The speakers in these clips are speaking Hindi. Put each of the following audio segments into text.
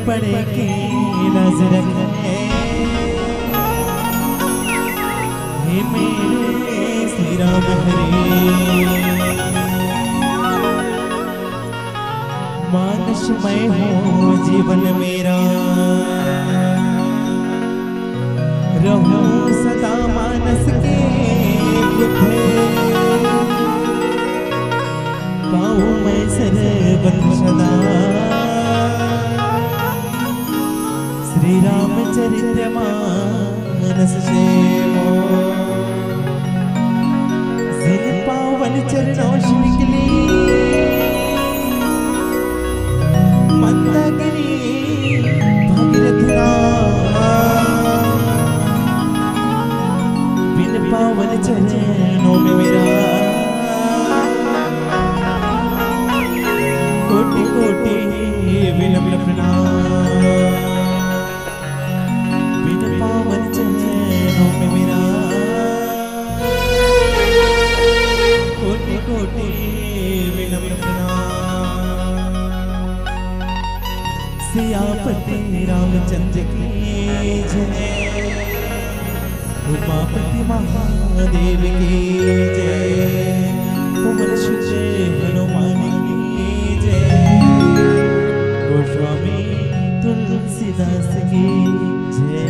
पड़े के नजर रखे हे मेरे श्री राम हरे। मानसमय हो जीवन मेरा रहूं सदा मानस के बुद्धे पाऊं मैं सर्वत्र सदा श्री रामचरित्र मानस से जिन पावन चरणों से निकली मंदाकिनी भागीरथ बिन पावन चरणों में मेरा कोटि कोटि विनम्र प्रणाम। बिन पावन चरणों में मेरा कोटि कोटि विनम्र प्रणाम। सियापति रामचंद्र की जय उमापति महादेव की जय कुंवर सुत हनुमान की जय गोस्वामी तुलसीदास की जय।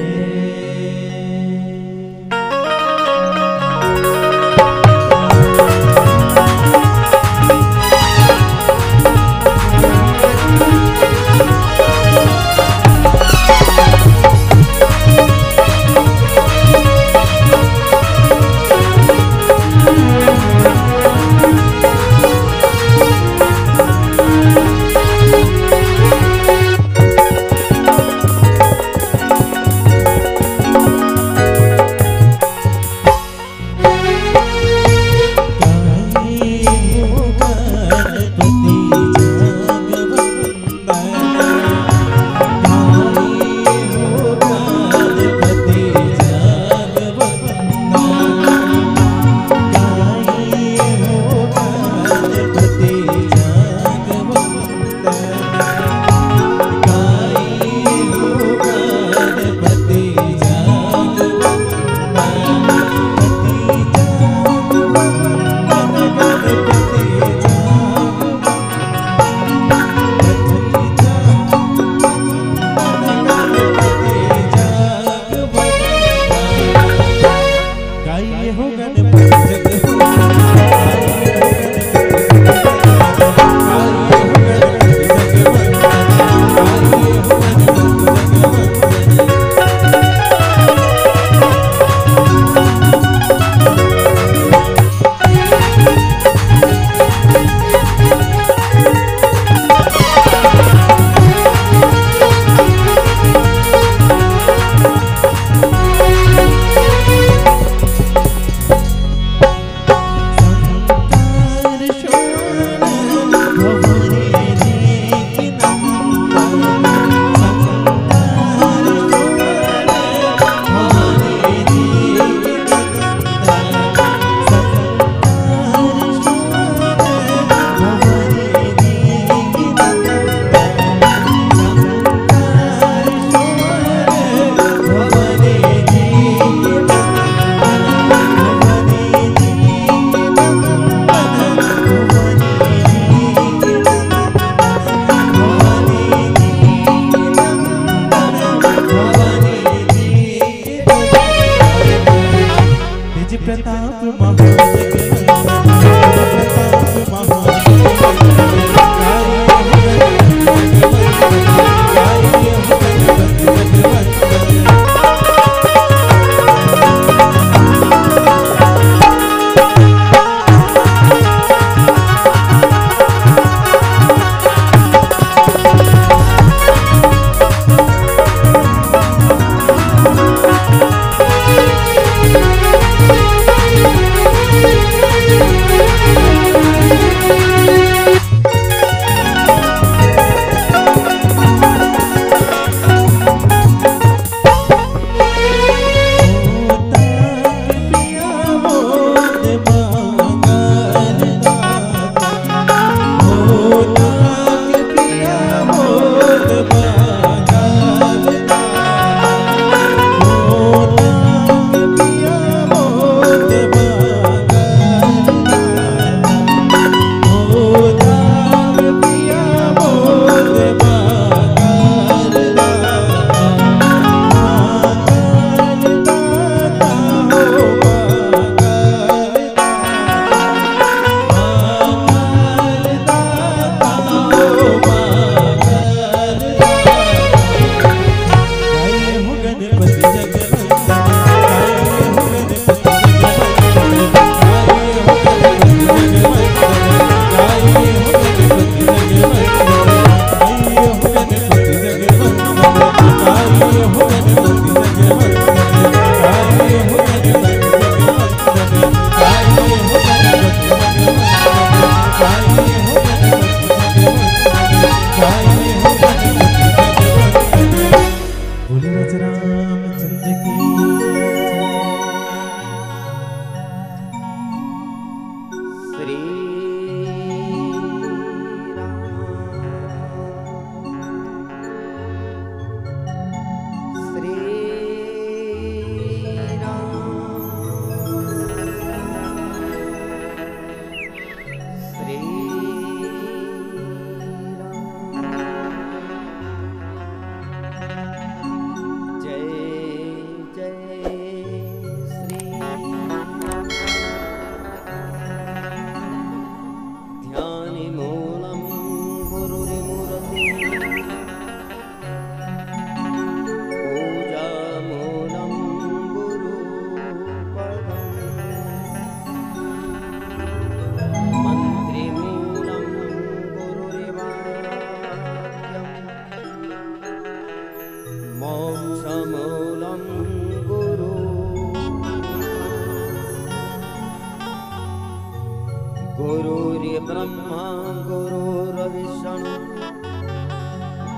ब्रह्मा गुरुर्विष्णु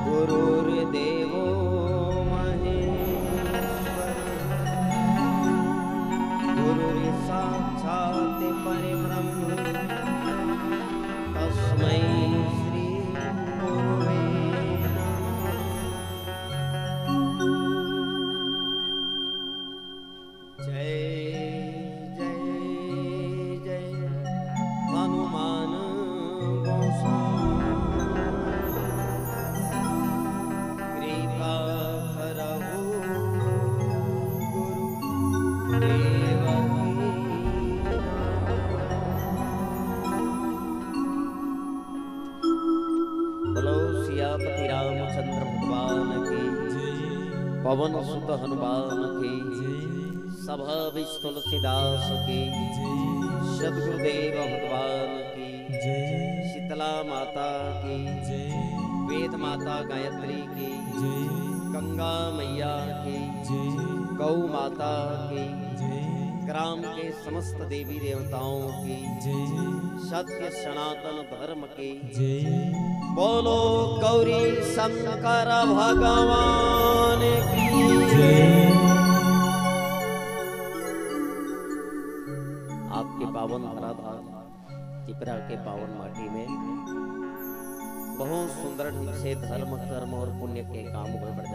गुरुर्देवो महेश्वर गुरुर्साक्षात् परब्रह्म तस्मै श्री गुरुवे पवन सुत हनुमान की सभा विश्व तुलसीदास की सदगुरुदेव भगवान की शीतला माता की वेद माता गायत्री की गंगा मैया की गौ माता की ग्राम के समस्त देवी देवताओं की सत्य सनातन धर्म की बोलो गौरी शंकर भगवान की आपके पावन धराधार चिपरा के पावन माटी में बहुत सुंदर ढंग से धर्म कर्म और पुण्य के काम हुए बढ़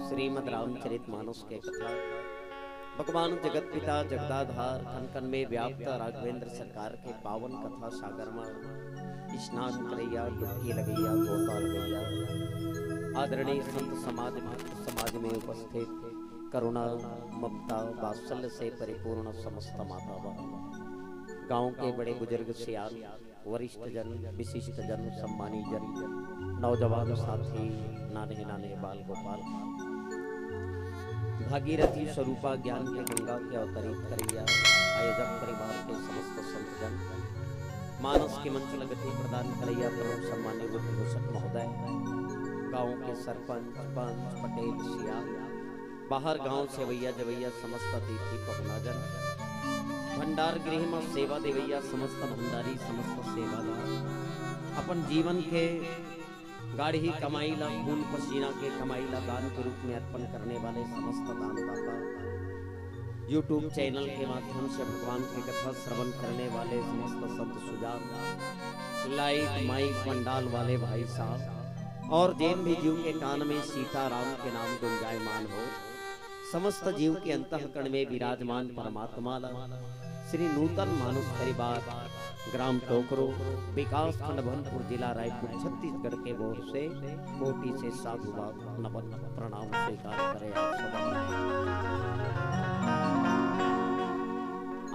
श्रीमद् रामचरितमानस के कथा भगवान जगत पिता जगदाधार खन खन में व्याप्त राघवेंद्र सरकार के पावन कथा सागर में स्नान करैया डुबकी लगैया गोता लगैया आदरणीय संत समाज भक्त समाज में उपस्थित करुणा ममता वात्सल्य से परिपूर्ण समस्त माता बहन गांव के बड़े बुजुर्ग सियान वरिष्ठ जन विशिष्ट जन सम्मानी जन नौजवान साथी नाने नाने बाल गोपाल भागीरथी स्वरूपा ज्ञान के गंगा के अवतरित करैया आयोजक परिवार के समस्त संतजन मानस की मंचल गति प्रदान करैया प्रमुख सम्मान्य गुरुभूषण महोदय गांव के सरपंच पंच पटेल सिया बाहर गांव से वैया जवैया समस्त अतिथि पहुनाजन भंडार गृह में सेवा देवैया समस्त भंडारी समस्त सेवादार अपन जीवन के गाढ़ी कमाईला खून पसीना के कमाईला दान के रूप में अर्पण करने वाले समस्त दानदाता YouTube चैनल के माध्यम से भगवान की कथा श्रवण करने वाले समस्त संत सुजान लाइट माइक पंडाल वाले भाई साहब और जैन भी जीव के कान में सीताराम के नाम गुंजायमान हो समस्त जीव के अंतःकरण में विराजमान परमात्मा श्री नूतन मानुष परिवार ग्राम टोकरो विकास खंड भनपुर जिला रायपुर छत्तीसगढ़ के ओर से कोटि से साधुवाद नमन प्रणाम स्वीकार करें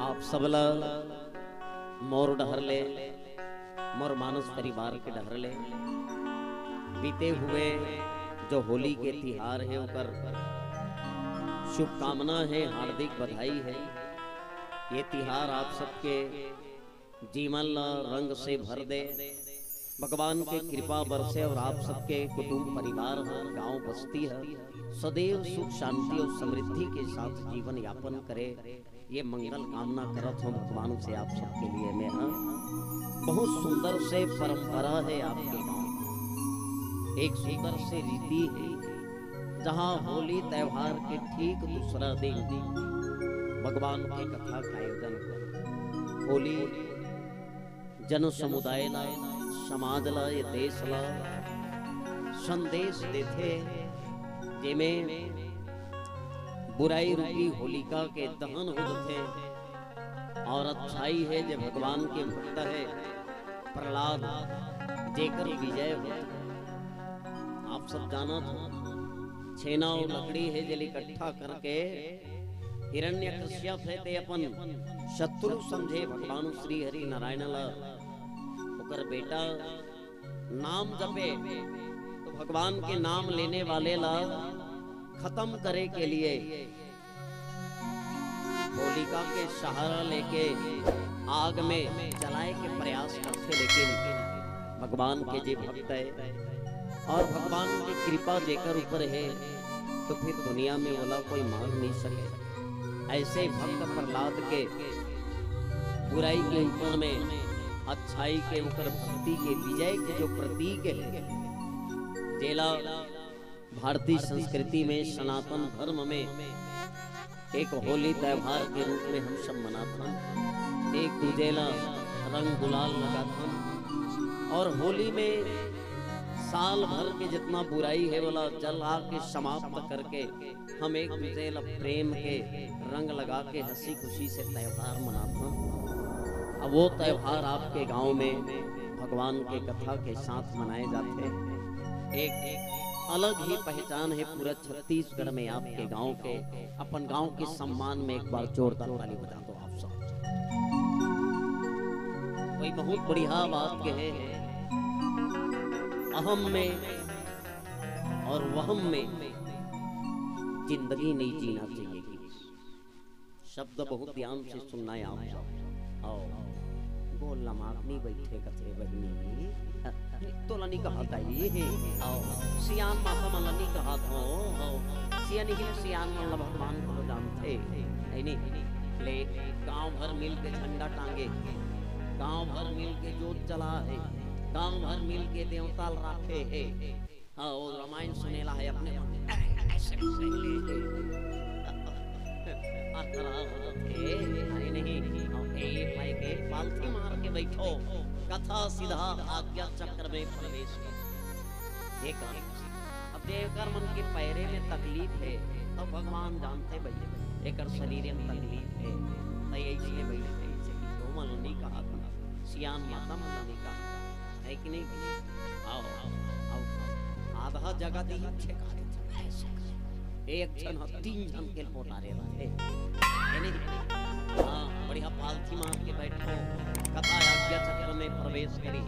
आप सबला मोर डहर ले मोर मानस परिवार के डहर ले बीते हुए जो होली के तिहार है उनकर शुभकामना है हार्दिक बधाई है। ये तिहार आप सबके जीवन रंग से भर दे भगवान के कृपा बरसे और आप सबके कुटुंब परिवार हो गांव बस्ती है सदैव सुख शांति और समृद्धि के साथ जीवन यापन करे ये मंगल कामना करत हूँ भगवान से आप सबके लिए। मैं बहुत सुंदर से परंपरा है आपके गांव एक सुंदर से रीति है जहाँ होली त्योहार के ठीक दूसरा दिन भगवान की कथा का आयोजन होली जन समुदाय ला समाज ला ये देश ला संदेश देते जिमें बुराई रूपी होलिका के दहन होते और अच्छाई है जो भगवान के भक्त है प्रहलाद जेकर विजय हो आप सब जाना था छेना और लकड़ी है जल इकट्ठा करके हिरण्यकश्यप है ते अपन शत्रु समझे भगवान श्री हरि नारायण ला ओकर बेटा नाम जपे तो भगवान के नाम लेने वाले ला खत्म करे के लिए होलिका के सहारा लेके आग में जलाए के प्रयास करते लेकिन भगवान के जे भक्त है और भगवान की कृपा जेकर ऊपर है तो फिर दुनिया में वाला कोई मार नहीं सके। ऐसे भक्त प्रहलाद के बुराई के ऊपर में अच्छाई के ऊपर भक्ति के विजय के जो प्रतीक है। जेला भारतीय संस्कृति में सनातन धर्म में एक होली त्योहार के रूप में हम सब मनाते हैं। एक दूजेला रंग गुलाल लगाते हैं और होली में साल भर के जितना बुराई है बोला जला के समाप्त करके हम एक दूजेला प्रेम के रंग लगा के हंसी खुशी से त्योहार मनाते हैं। अब वो त्योहार आपके गांव में भगवान के कथा के साथ मनाए जाते हैं। एक अलग ही पहचान है पूरा छत्तीसगढ़ में आपके गांव के। अपन गांव के सम्मान में एक बार जोरदार ताली बजा दो आप सब। कोई बहुत बढ़िया बात कहे है, अहम में और वहम में जिंदगी नहीं जीना चाहिए। शब्द बहुत ध्यान से सुनना है आप सब। आओ बोलना मारनी बैठे कथे बहनी तो लनी कहा था ये है। आओ सियान माता मलनी कहा था। सियानी ही सियान मल्ला भगवान को जानते नहीं। ले गांव भर मिल के झंडा टांगे, गांव भर मिल के जोत जला है, गांव भर मिल के देवताल राखे है। हाँ वो रामायण सुनेला है अपने ऐसे अरे नहीं के पालथी मार के बैठो कथा सीधा आज्ञा चक्र में प्रवेश कर। अब देवकर मन के पैरे में तकलीफ है तो भगवान जानते भाई एक शरीर में तकलीफ है तो ऐसे बैठे तो मलनी कहा था सियान माता मलनी कहा है कि नहीं। आओ आधा जगह दी एक जन 3 जन के पोटारे रहे। हाँ बढ़िया पालथी मार के बैठो कथा आज्ञा चक्र में प्रवेश करी।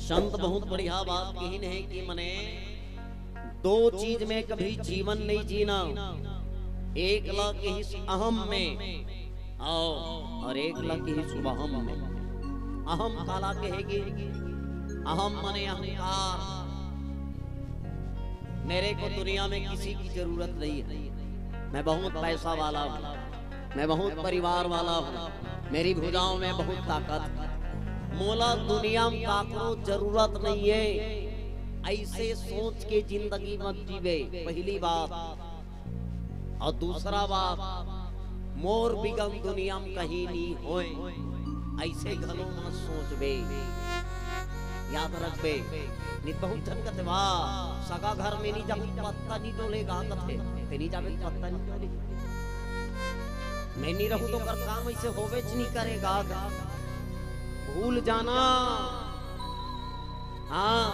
संत बहुत बढ़िया बात कही है कि मने 2 चीज में कभी जीवन नहीं जीना। एक लग ही अहम में आओ और एक लग ही शुभहम में। अहम काला कहेगी, अहम मने अहंकार। मेरे को दुनिया में किसी की जरूरत नहीं है, मैं बहुत पैसा वाला हूँ, मैं बहुत परिवार वाला हूँ, मेरी भुजाओं में बहुत ताकत। मोला दुनिया में काकरो जरूरत नहीं है। ऐसे सोच के जिंदगी मत जीवे पहली बात। और दूसरा बात मोर बिगम दुनिया में कहीं नहीं होए ऐसे घरों में सोचबे। याद रखबे नहीं बहुत झनकत वाह सगा घर में नहीं जाबे पत्ता नहीं डोलेगा कथे ते नहीं जाबे पत्ता नहीं डोले। मैं नहीं रहूं तो कर काम ऐसे होवे च नहीं करेगा। भूल जाना हाँ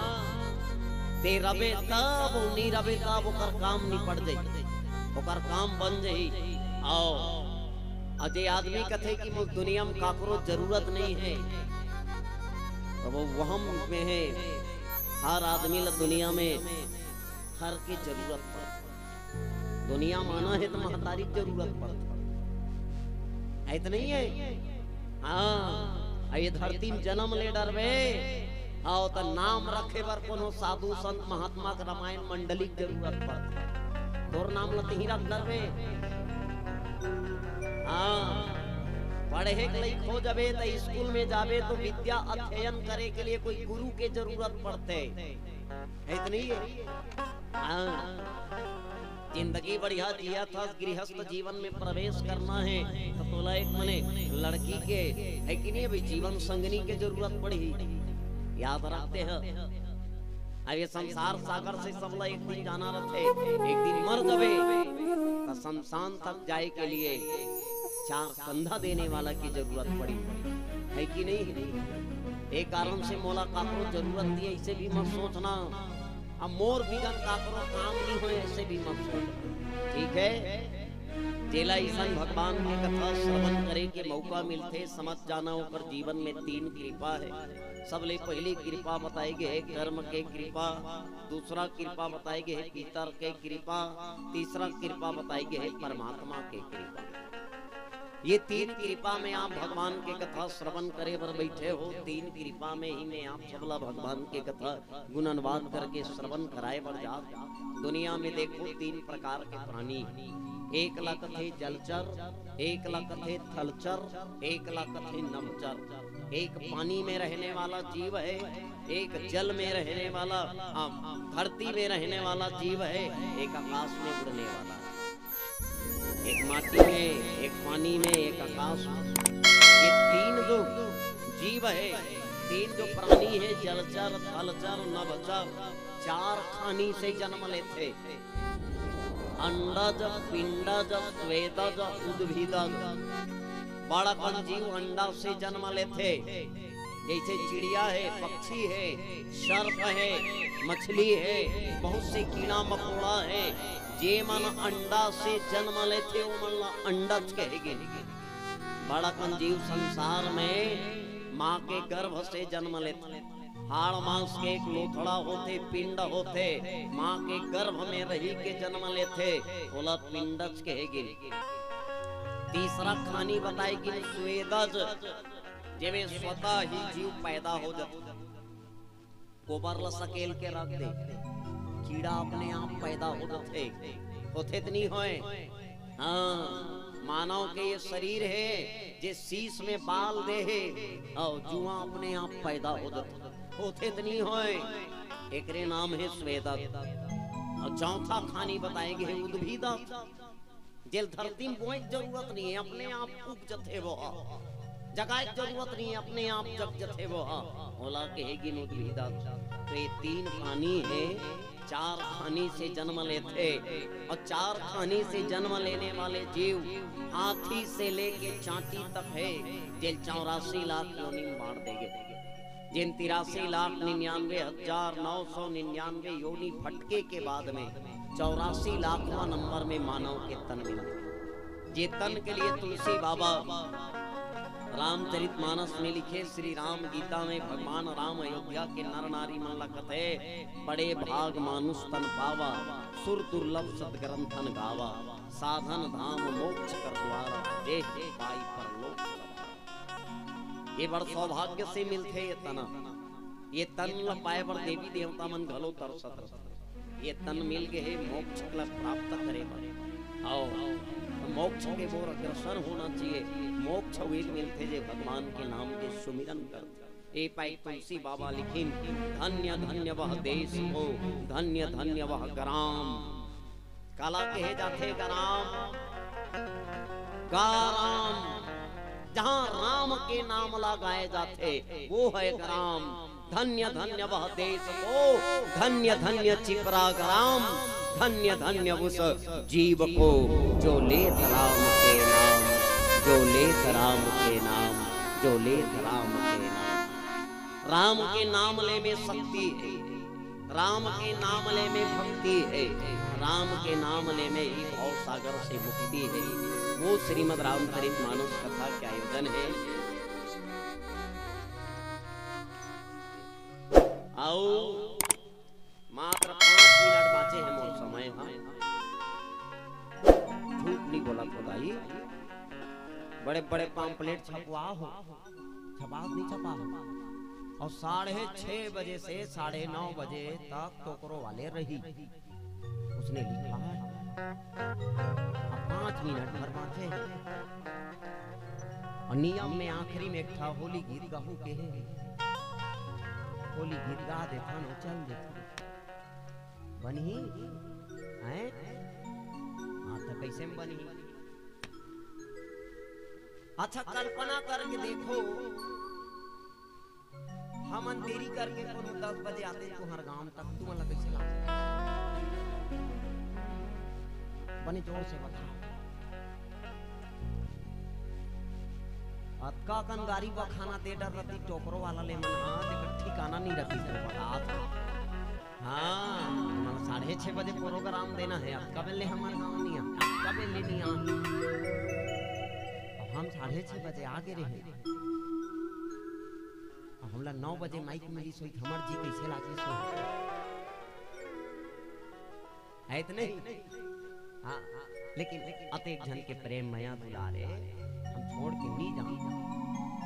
ते रबे तब नहीं रबे तब ओकर काम नहीं पड़ जाई ओकर काम बन जाई। आओ अजय आदमी कथे कि वो दुनिया में काकरो जरूरत नहीं है तो वो वहम में है। हर आदमी ला दुनिया में हर की जरूरत पड़ती। दुनिया माना है तो महतारी जरूरत पड़ती है नहीं है। हाँ ये धरती में जन्म ले डरबे आओ तो नाम रखे बर कोनो साधु संत महात्मा का रामायण मंडली की जरूरत पड़ती। तोर नाम लते ही रख डरबे। हाँ पढ़े के लिए खो जाबे तो स्कूल में जाबे तो विद्या अध्ययन करे के लिए कोई गुरु के जरूरत पड़ते है इतनी है। जिंदगी बढ़िया जिया था गृहस्थ जीवन में प्रवेश करना है तो तोला एक मने लड़की के है कि नहीं भाई जीवन संगनी के जरूरत पड़ी। याद रखते हैं अब ये संसार सागर से सबला एक दिन जाना रहते एक दिन मर जाबे तो शमशान तक जाए के लिए 4 कंधा देने वाला की जरूरत पड़ी है कि नहीं। एक कारण से मोला काकरो जरूरत नहीं है इसे भी मत सोचना। अब मोर बिगन काकरो काम नहीं हो ऐसे भी मत सोचना ठीक है। जेला ईसन भगवान की कथा श्रवण करे के मौका मिलते समझ जाना ऊपर जीवन में 3 कृपा है। सबले पहली कृपा बताई गई है कर्म के कृपा, दूसरा कृपा बताई गई है पितर के कृपा, तीसरा कृपा बताई गई है परमात्मा के कृपा। ये 3 कृपा में आप भगवान के कथा श्रवण करे पर बैठे हो। 3 कृपा में ही में आप सबला भगवान के कथा गुणनवाद करके श्रवण कराए पर जा। दुनिया में देखो 3 प्रकार के प्राणी, एक लाख थे जलचर, एक लाख थे थलचर, एक लाख थे नभचर। एक पानी में रहने वाला जीव है, एक जल में रहने वाला, धरती में रहने वाला जीव है, एक आकाश में उड़ने वाला, एक माटी में, एक पानी में, एक आकाश में। ये तीन जो जीव है, तीन जो प्राणी है, जलचर, थलचर, नभचर, चार खानी से जन्म लेते। अंडज, पिंडज, स्वेदज, उद्भिदज। बड़ा कण जीव अंडा से जन्म लेते, जैसे चिड़िया है, पक्षी है, सर्प है, मछली है, बहुत से कीड़ा मकोड़ा है। जे मन अंडा से जन्म लेते वो मन अंडज कहेगे। बड़ा कण जीव संसार में माँ के गर्भ से जन्म लेते, हाड़ मांस के एक लोथड़ा होते, पिंड होते, माँ के गर्भ में रही के जन्म लेते, बोला पिंडज कहेगे। तीसरा खानी बताएगी स्वेदज, जेमे स्वतः ही जीव पैदा हो जाता, गोबर ला सकेल के रख दे, कीड़ा अपने आप पैदा हो जाते, होते नहीं होए। हाँ, मानव के ये शरीर है, जे शीश में बाल दे है, और जुआ अपने आप पैदा हो जाता, होते नहीं होए। एकरे नाम है स्वेदज। और चौथा खानी बताएंगे उद्भिदज, जेल धरती में बोए जरूरत नहीं है, अपने आप उग जते वो, जगह जरूरत नहीं है, अपने आप जग जते वो, बोला कहेगी उद्भिदज। तो ये तीन खानी है, चार खानी से जन्म लेते, और चार खानी से जन्म लेने वाले जीव हाथी से लेके चांटी तक है, जेल 84 लाख योनि बांट देंगे, जिन 83,99,999 योनि फटके के बाद में 84 लाखवां नंबर में मानव के तन मिलते। ये तन के लिए तुलसी बाबा रामचरितमानस में लिखे, श्री राम गीता में भगवान राम अयोध्या के नर नारी मन लखत है, बड़े भाग मानुष तन पावा, सुर दुर्लभ सदग्रंथन गावा, साधन धाम मोक्ष कर द्वारा, देह पाई परलोक। ये बड़ सौभाग्य से मिलते ये तना, ये तन ल पाए पर देवी देवता मन घलो तरसत, ये तन मिल गए मोक्ष ल प्राप्त करे पर। आओ मोक्ष के मोर अग्रसर होना चाहिए, मोक्ष वे मिलते जे भगवान के नाम के सुमिरन करते। ए पाई तुलसी बाबा लिखिन, धन्य धन्य वह देश हो, धन्य धन्य वह ग्राम। काला कहे जाते ग्राम, गाराम, जहाँ राम के नाम लगाए जाते वो है ग्राम। धन्य धन्य वह देश को, धन्य धन्य चिपरा ग्राम, धन्य धन्य उस जीव को जो लेत राम के नाम, जो लेत राम के नाम, जो लेत राम के नाम। राम के नाम ले में शक्ति है, राम के नाम ले में भक्ति है, राम के नाम ले में ही भव सागर से मुक्ति है। वो श्रीमद् रामचरितमानस कथा के आयोजन है। आओ मात्र 5 मिनट बाचे हैं मोर समय। हाँ, झूठ नहीं बोला खुदाई, बड़े बड़े पाम्पलेट छपवा हो, छपा नहीं छपा हो, और 6:30 बजे से 9:30 बजे तक टोकरो वाले रही, उसने लिखा है। अब 5 मिनट भर बाचे हैं, और नियम में आखिरी में एक था होली गीत गाहू के है, होली गीत गा देखा न चल देखा बनी हैं। हाँ तो कैसे में बनी? अच्छा कल्पना करके देखो, हम देरी करके 10 बजे आते तुम्हारे गांव तक, तुम अलग कैसे ला बनी? जोर से बता। अतका कन गारी व खाना दे डर रती टोकरो वाला ले मन, हाँ देख ठिकाना नहीं रखी तो बता। हाँ मन 6:30 बजे प्रोग्राम देना है, अब कब ले हमारे गाँव नहीं आ, कब ले नहीं आ। अब हम 6:30 बजे आगे रहे, अब हमला 9 बजे माइक मिली सोई, हमर जी कैसे लागे सो है इतने। हाँ लेकिन अतेक जन के प्रेम मया दुलारे हम छोड़ के नहीं जाऊंगा,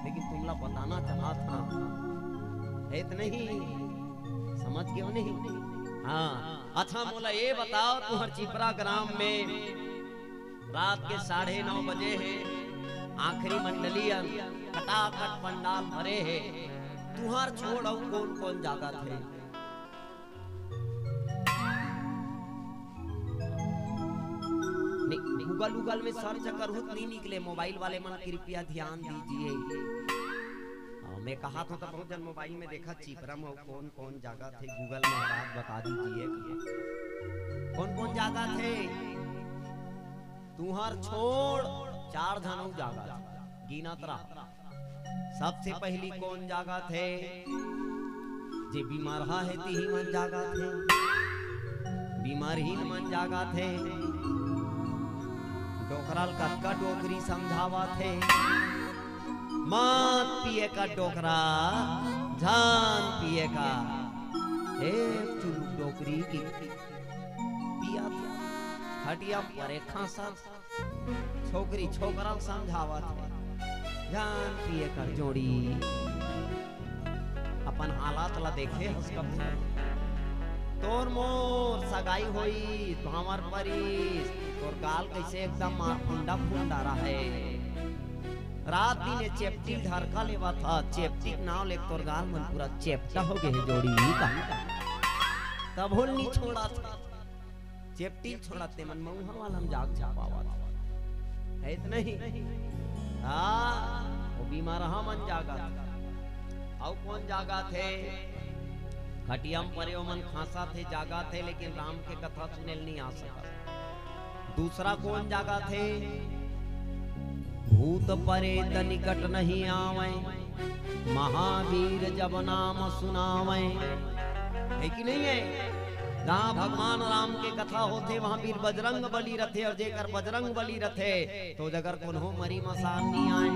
लेकिन तुमला बताना चाहा था, है इतने ही समझ गए नहीं? हाँ अच्छा मोला ये बताओ, तुम्हार चिपरा ग्राम में रात के 9:30 बजे है, आखिरी मंडली खटाखट पंडाल भरे है, तुहार छोड़ और कौन कौन जागत है। गूगल में सर्च करूँ नहीं निकले। मोबाइल वाले मन कृपया ध्यान दीजिए। मैं कहा था बहुत जन मोबाइल में देखा चिपरम और कौन कौन जागा थे। गूगल में बात बता दीजिए कौन कौन जागा थे। तुहार छोड़ 4 जनों जागा गिनत रहा। सबसे पहली कौन जागा थे, जे बीमार है ती मन जागा थे, बीमारहीन मन जागा थे, डोकराल का डोकरी समझावा थे, मत पिए का डोकरा जान पिए का, एक चुलुक डोकरी की पिया हटिया परे खासा छोकरी छोकरा समझावा थे, जान पिए कर जोड़ी। अपन हालात ला देखे हंसकब तोर मोर सगाई होई तो हमार परिस तोर गाल कैसे एकदम फुंडा फुंडा रहा है। रात दिन चेप्टी ढरका लेवा था, चेप्टी नाव ले तोर गाल मन पूरा चेप्टा हो गए जोड़ी का। तब होल नहीं छोड़ा था, चेप्टी छोड़ाते मन मऊहा वाला हम जाग जापावा है इतना ही। हाँ वो बीमार मन जागा। और कौन जागा थे, खटियाम परे मन खासा थे जागा थे, लेकिन राम के कथा सुने नहीं आ सका। दूसरा कौन जागा थे, भूत परेत निकट नहीं आवे, महावीर जब नाम सुनावे। है कि नहीं है। जहाँ भगवान राम के कथा होते वहाँ वीर बजरंग बली रथे, और जेकर बजरंग बली रथे तो जगर कोनो मरी मसान नहीं आए।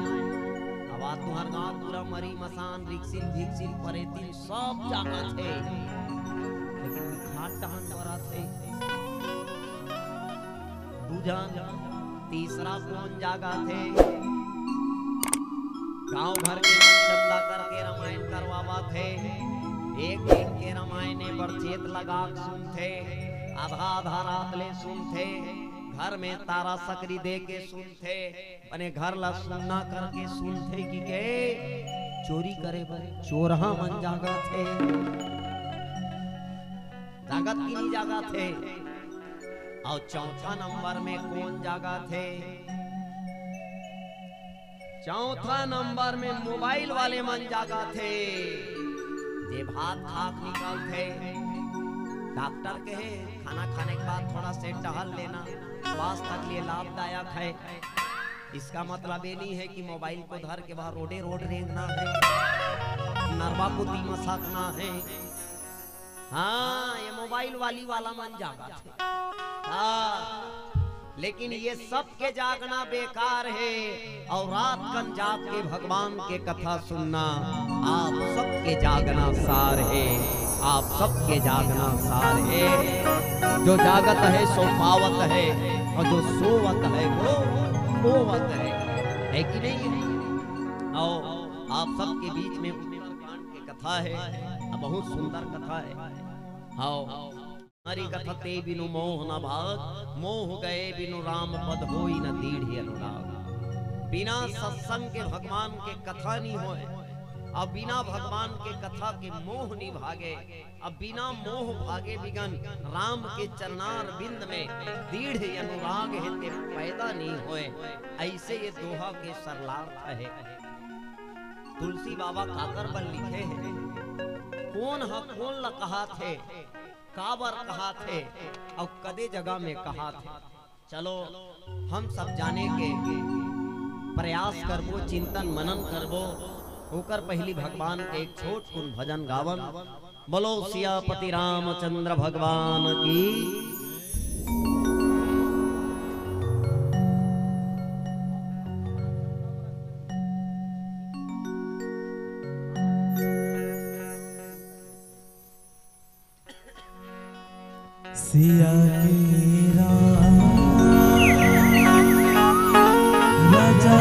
अब तुम्हार गांव पूरा मरी मसान रिक्सिल भिक्सिल परेतिल सब जागा थे, लेकिन खाट टहन बरा थे बुझान। तीसरा कौन जागा थे, गांव भर के मन चंदा करके रामायण करवावा थे। एक दिन के रामायण बरचेत लगा सुनते, आधा आधा रात ले सुनते, घर में तारा सकरी दे के सुनते, अपने घर ला सुनना करके सुनते कि के चोरी करे बरे चोरहा मन जागा थे। जागत की नहीं जागा थे। और चौथा नंबर में कौन जागा थे, चौथा नंबर में मोबाइल वाले मन जागा थे। जे भात खाक निकाल थे, डॉक्टर कहे खाना खाने के बाद थोड़ा से टहल लेना स्वास्थ्य के लिए लाभदायक है। इसका मतलब ये नहीं है कि मोबाइल को धर के बाहर रोडे रोड रेंगना है, नरवा को दी मसाकना है। हाँ ये मोबाइल वाला मन जागा थे। हाँ लेकिन ये सब के जागना बेकार है, और रात कन जाग के भगवान के कथा सुनना आप सबके जागना सार है। आप सबके जागना सार है। जो जागत है सो पावत है, और जो सोवत है वो खोवत है कि नहीं। और आप सबके बीच में उत्तरकांड की कथा है, बहुत सुंदर कथा है। आओ हरि कथते बिनु मोह न भाग, मोह गए बिनु राम पद होई न दीढ़ अनुराग। बिना सत्संग के भगवान के कथा नहीं होए, अब बिना भगवान के कथा के मोह नहीं भागे, अब बिना मोह भागे बिगन राम के चरणार बिंद में दीढ़ अनुराग हेते पैदा नहीं होए। ऐसे ये दोहा के सरलार्थ है। तुलसी बाबा काकर बल लिखे हैं, कौन ह कौन ला कहा थे, काबर कहा थे, और कदे जगह में कहा थे। चलो हम सब जाने के प्रयास करबो, चिंतन मनन करबो। होकर पहली भगवान के एक छोट कुन भजन गावन। बोलो सियापति रामचंद्र भगवान की। सिया के राम राजा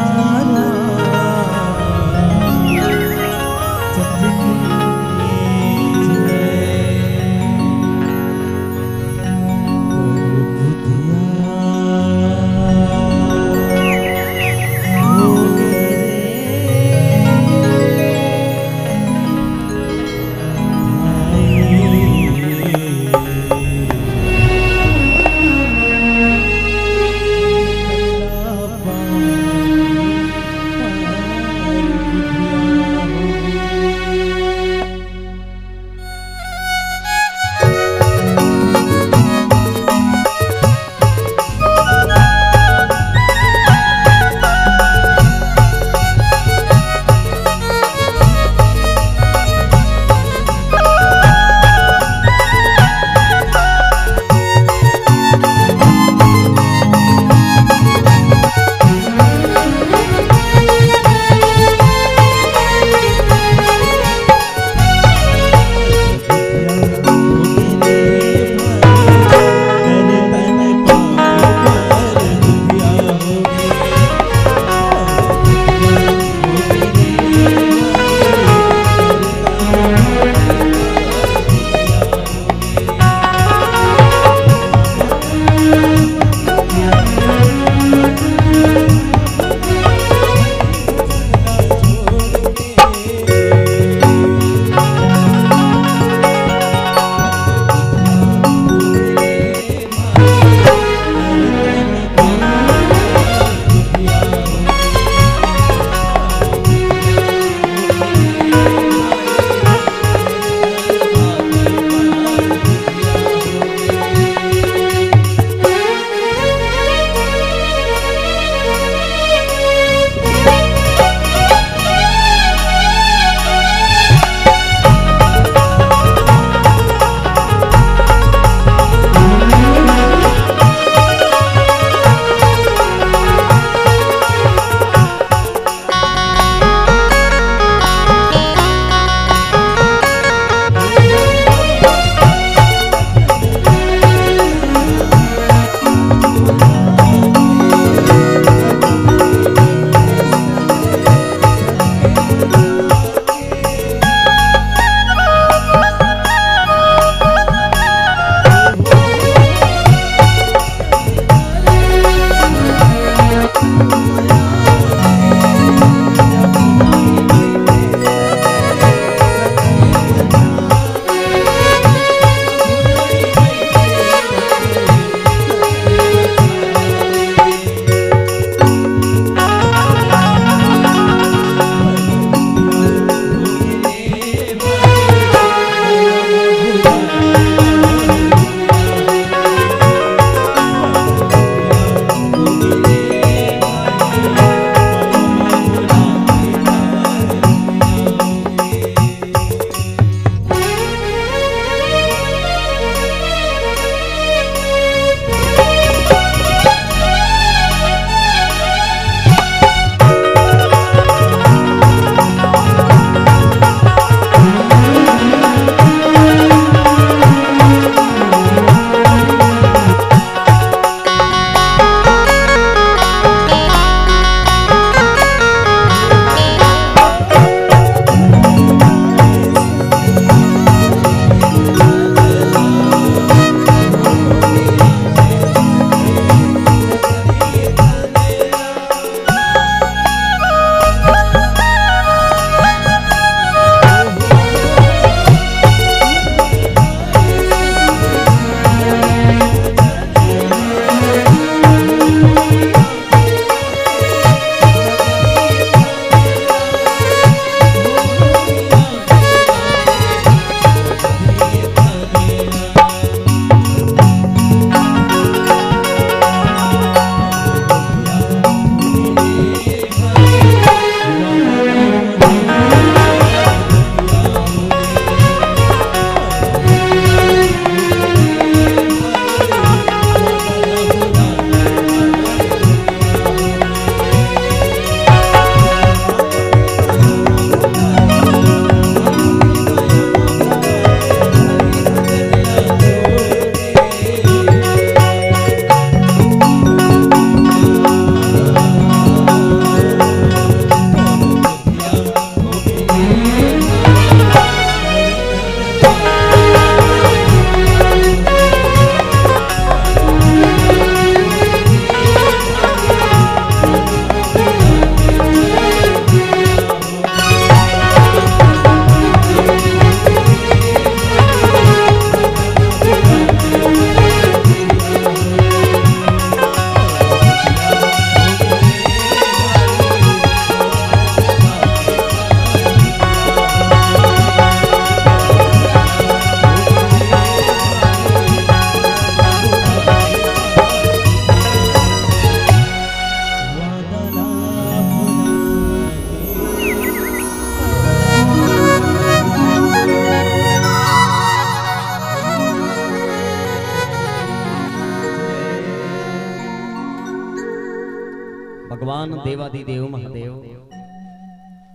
भगवान देवादिदेव महादेव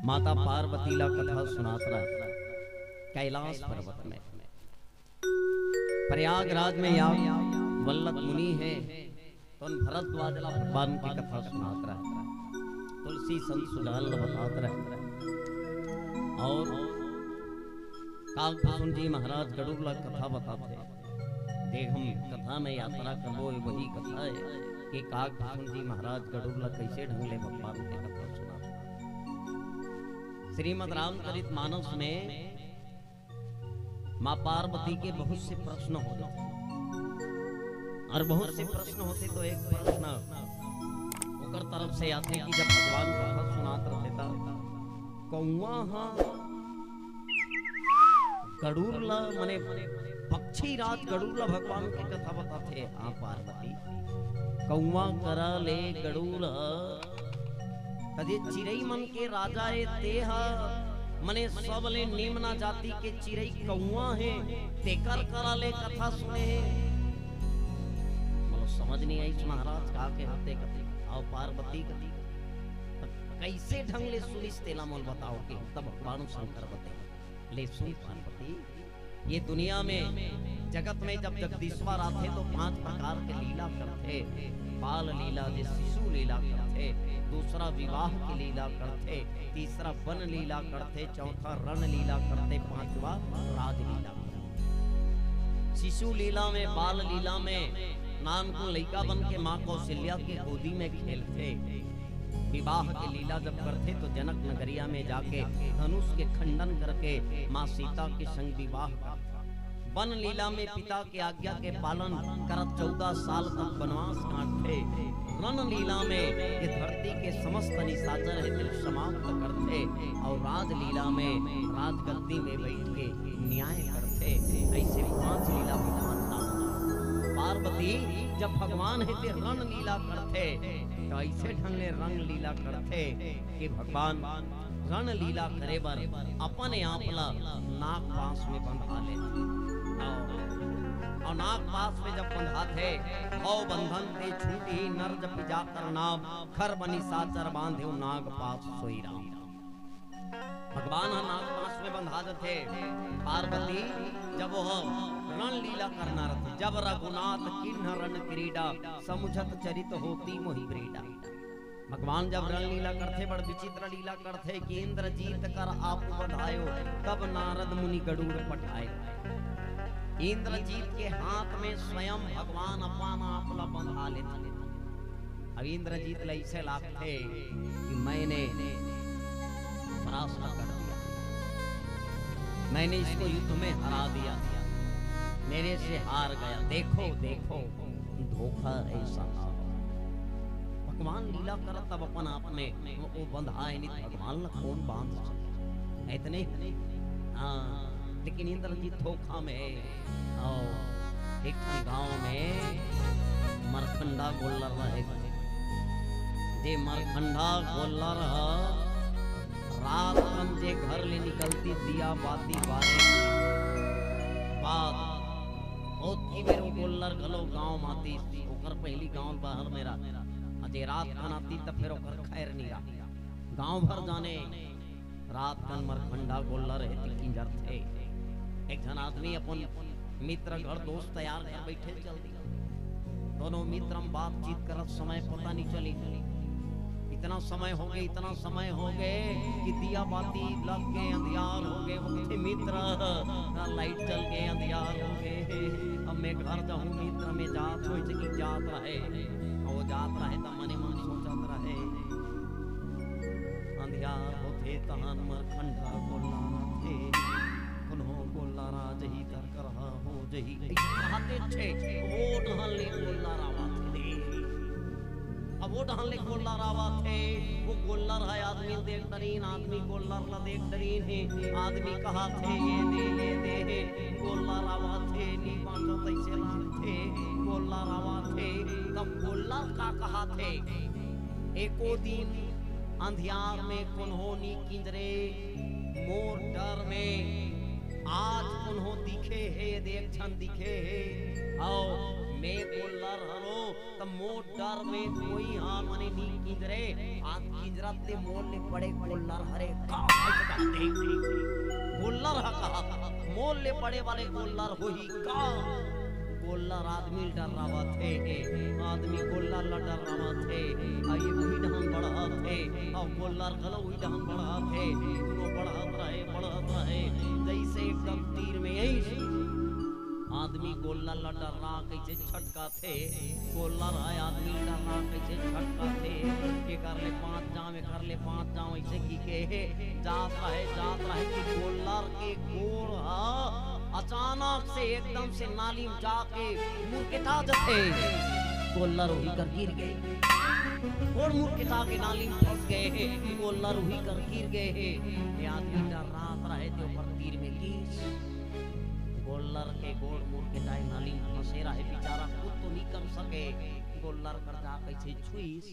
माता पार्वती ला कथा सुनात रहा कैलाश पर्वत में। प्रयागराज में या वल्लभ मुनि है तो उन भरद्वाज ला भगवान की कथा सुनात रहा, तुलसी संत सुजान बतात रहे। और कालभूषण जी महाराज गरुड़ ला कथा बताते। देख हम कथा में यात्रा करबो वही कथा है कि कालभूषण जी महाराज गरुड़ ला कैसे ढंग ले भगवान की कथा सुनाते। श्रीमद् रामचरित मानस में माँ पार्वती के बहुत से प्रश्न होते और बहुत से प्रश्न होते तो एक प्रश्न ओकर तरफ से आते कि जब भगवान कथा सुनात रहते था कौआ गरुड़ ला मने पक्षी राज गरुड़ ला भगवान की कथा बताते। हाँ पार्वती कौआ करा ले गरुड़ तदे चिरई मन के राजा ए तेहा मने सब ले निम्ना जाति के चिरई कौआ है तेकर करा ले कथा सुने। मतलब समझ नहीं आई महाराज का के होते कथे और पार्वती कथी कैसे ढंग ले सुनिस तेला मोल बताओ कि तब भगवान शंकर बते ले सुन पार्वती। ये दुनिया में जगत में जब जगदीश्वर आते तो 5 प्रकार के लीला करते। बाल लीला जे शिशु लीला करते, दूसरा विवाह की लीला करते, तीसरा वन लीला करते, चौथा रण लीला करते, 5वां राज लीला करते। शिशु लीला में बाल लीला में नान को लड़का बन के माँ कौशल्या की गोदी में खेलते। विवाह की लीला जब करते तो जनक नगरिया में जाके धनुष के खंडन करके माँ सीता के संग विवाह करते। वन लीला में पिता की आज्ञा के पालन करत 14 साल तक वनवास काटते। रण लीला में ये धरती के समस्त निशाचर है दिल समाप्त करते। और राज लीला में राजगद्दी में बैठ के न्याय करते। ऐसे 5 लीला भगवान का। पार्वती जब भगवान है रण लीला करते तो ऐसे ढंग ले रंग लीला करते कि भगवान रण लीला करे बर अपने आप ला नाग पास में बंधा लेते। और नाग पास में जब बंधाते औ बंधन ते छूटी नर जब जाकर नाम खर बनी साचर बांधे नाग पास सोई राम। भगवान नाग पास में बंधा देते। पार्वती जब वह रण लीला करना रहती जब रघुनाथ किन्ह रण क्रीडा समुझत चरित होती मोहि क्रीडा। भगवान जब रण लीला करते बड़ विचित्र लीला करते कि इंद्रजीत कर आप बधायो तब नारद मुनि गरुड़ पठाए। इंद्रजीत के हाथ में स्वयं भगवान अपना आपला बंधा लेते। अब इंद्रजीत ऐसे लागते कि मैंने परास्त कर दिया, मैंने इसको युद्ध में हरा दिया, मेरे से हार गया। देखो देखो धोखा ऐसा। भगवान लीला कर तब अपन आप में वो बंधाए नहीं भगवान कौन बांध सके इतने। हाँ लेकिन इंद्रजीत धोखा में और एक गांव में मरखंडा गोल्लर रहे। जे मरखंडा गोल्लर रात में जे घर ले निकलती दिया बाती बारे बात होती मेरो गोल्लर गलो गांव माती ओकर पहली गांव बाहर मेरा अजे रात खानाती तब फिर ओकर खैर नहीं रहा। गांव भर जाने रात कन मरखंडा गोल्लर है किंजर थे। एक जन आदमी अपन मित्र घर दोस्त तैयार कर बैठे चल दिया। दोनों मित्र बातचीत करत समय पता नहीं चली। इतना समय हो गए इतना समय हो गए कि दिया बाती लग गए अंधियार हो गए। उनके मित्र लाइट चल गए अंधियार हो गए। अब मैं घर जाऊं मित्र में जात हो कि जात रहे और जात रहे तो मने मन सोचत रहे अंधियार होते तहन मरखंडा गोल्लारा थे उन्हों गोल्लारा जही कर करहा हो जही कहते थे वो ढहले गोल्लारा थे। अब वो ढहले गोल्लारा थे वो गोल्लर है आदमी देख डरीन आदमी गोल्लर ला देख डरीन है आदमी कहा थे ये दे गोल्लारा थे नी बांचो तैसे लाल थे गोल्लारा थे। तब गोल्लर का कहा थे एको दिन अंधियार में कुन्होनी किंजरे मोर डर में आज उन्हों दिखे है देख छन दिखे है। आओ मैं गोल्लर हरो त मोर डर में कोई हां मने नी किंजरे आज किंजरत ते मोल ले पड़े गोल्लर हरे का गोल्लर हा मोल ले पड़े वाले गोल्लर होई का गोल्लर आदमी डर रहा थे आदमी गोल्लर ला डर रहा थे आइए वही ढंग बढ़ा थे और गोल्लर गलो वही ढंग बढ़ा थे दोनों बढ़त रहे जैसे एकदम तीर में यही आदमी गोल्लर ला डर रहा कैसे छटका थे गोल्लर है आदमी डर रहा कैसे छटका थे ये कर ले 5 जाओ ऐसे की के जात रहे कि गोल्लर के गोड़ अचानक से एकदम से नाली में जाके मुर्गिटा जथे गोल्लर वही कर गिर गए और मुर्गिटा के नाली में फंस गए गोल्लर वही कर गिर गए ये आदमी डर रात रहे थे ऊपर तीर में गिर गोल्लर के गोड़ मुर्गिटा नाली में फंसे रहे बेचारा खुद तो नहीं कर सके गोल्लर कर जा कैसे छुईस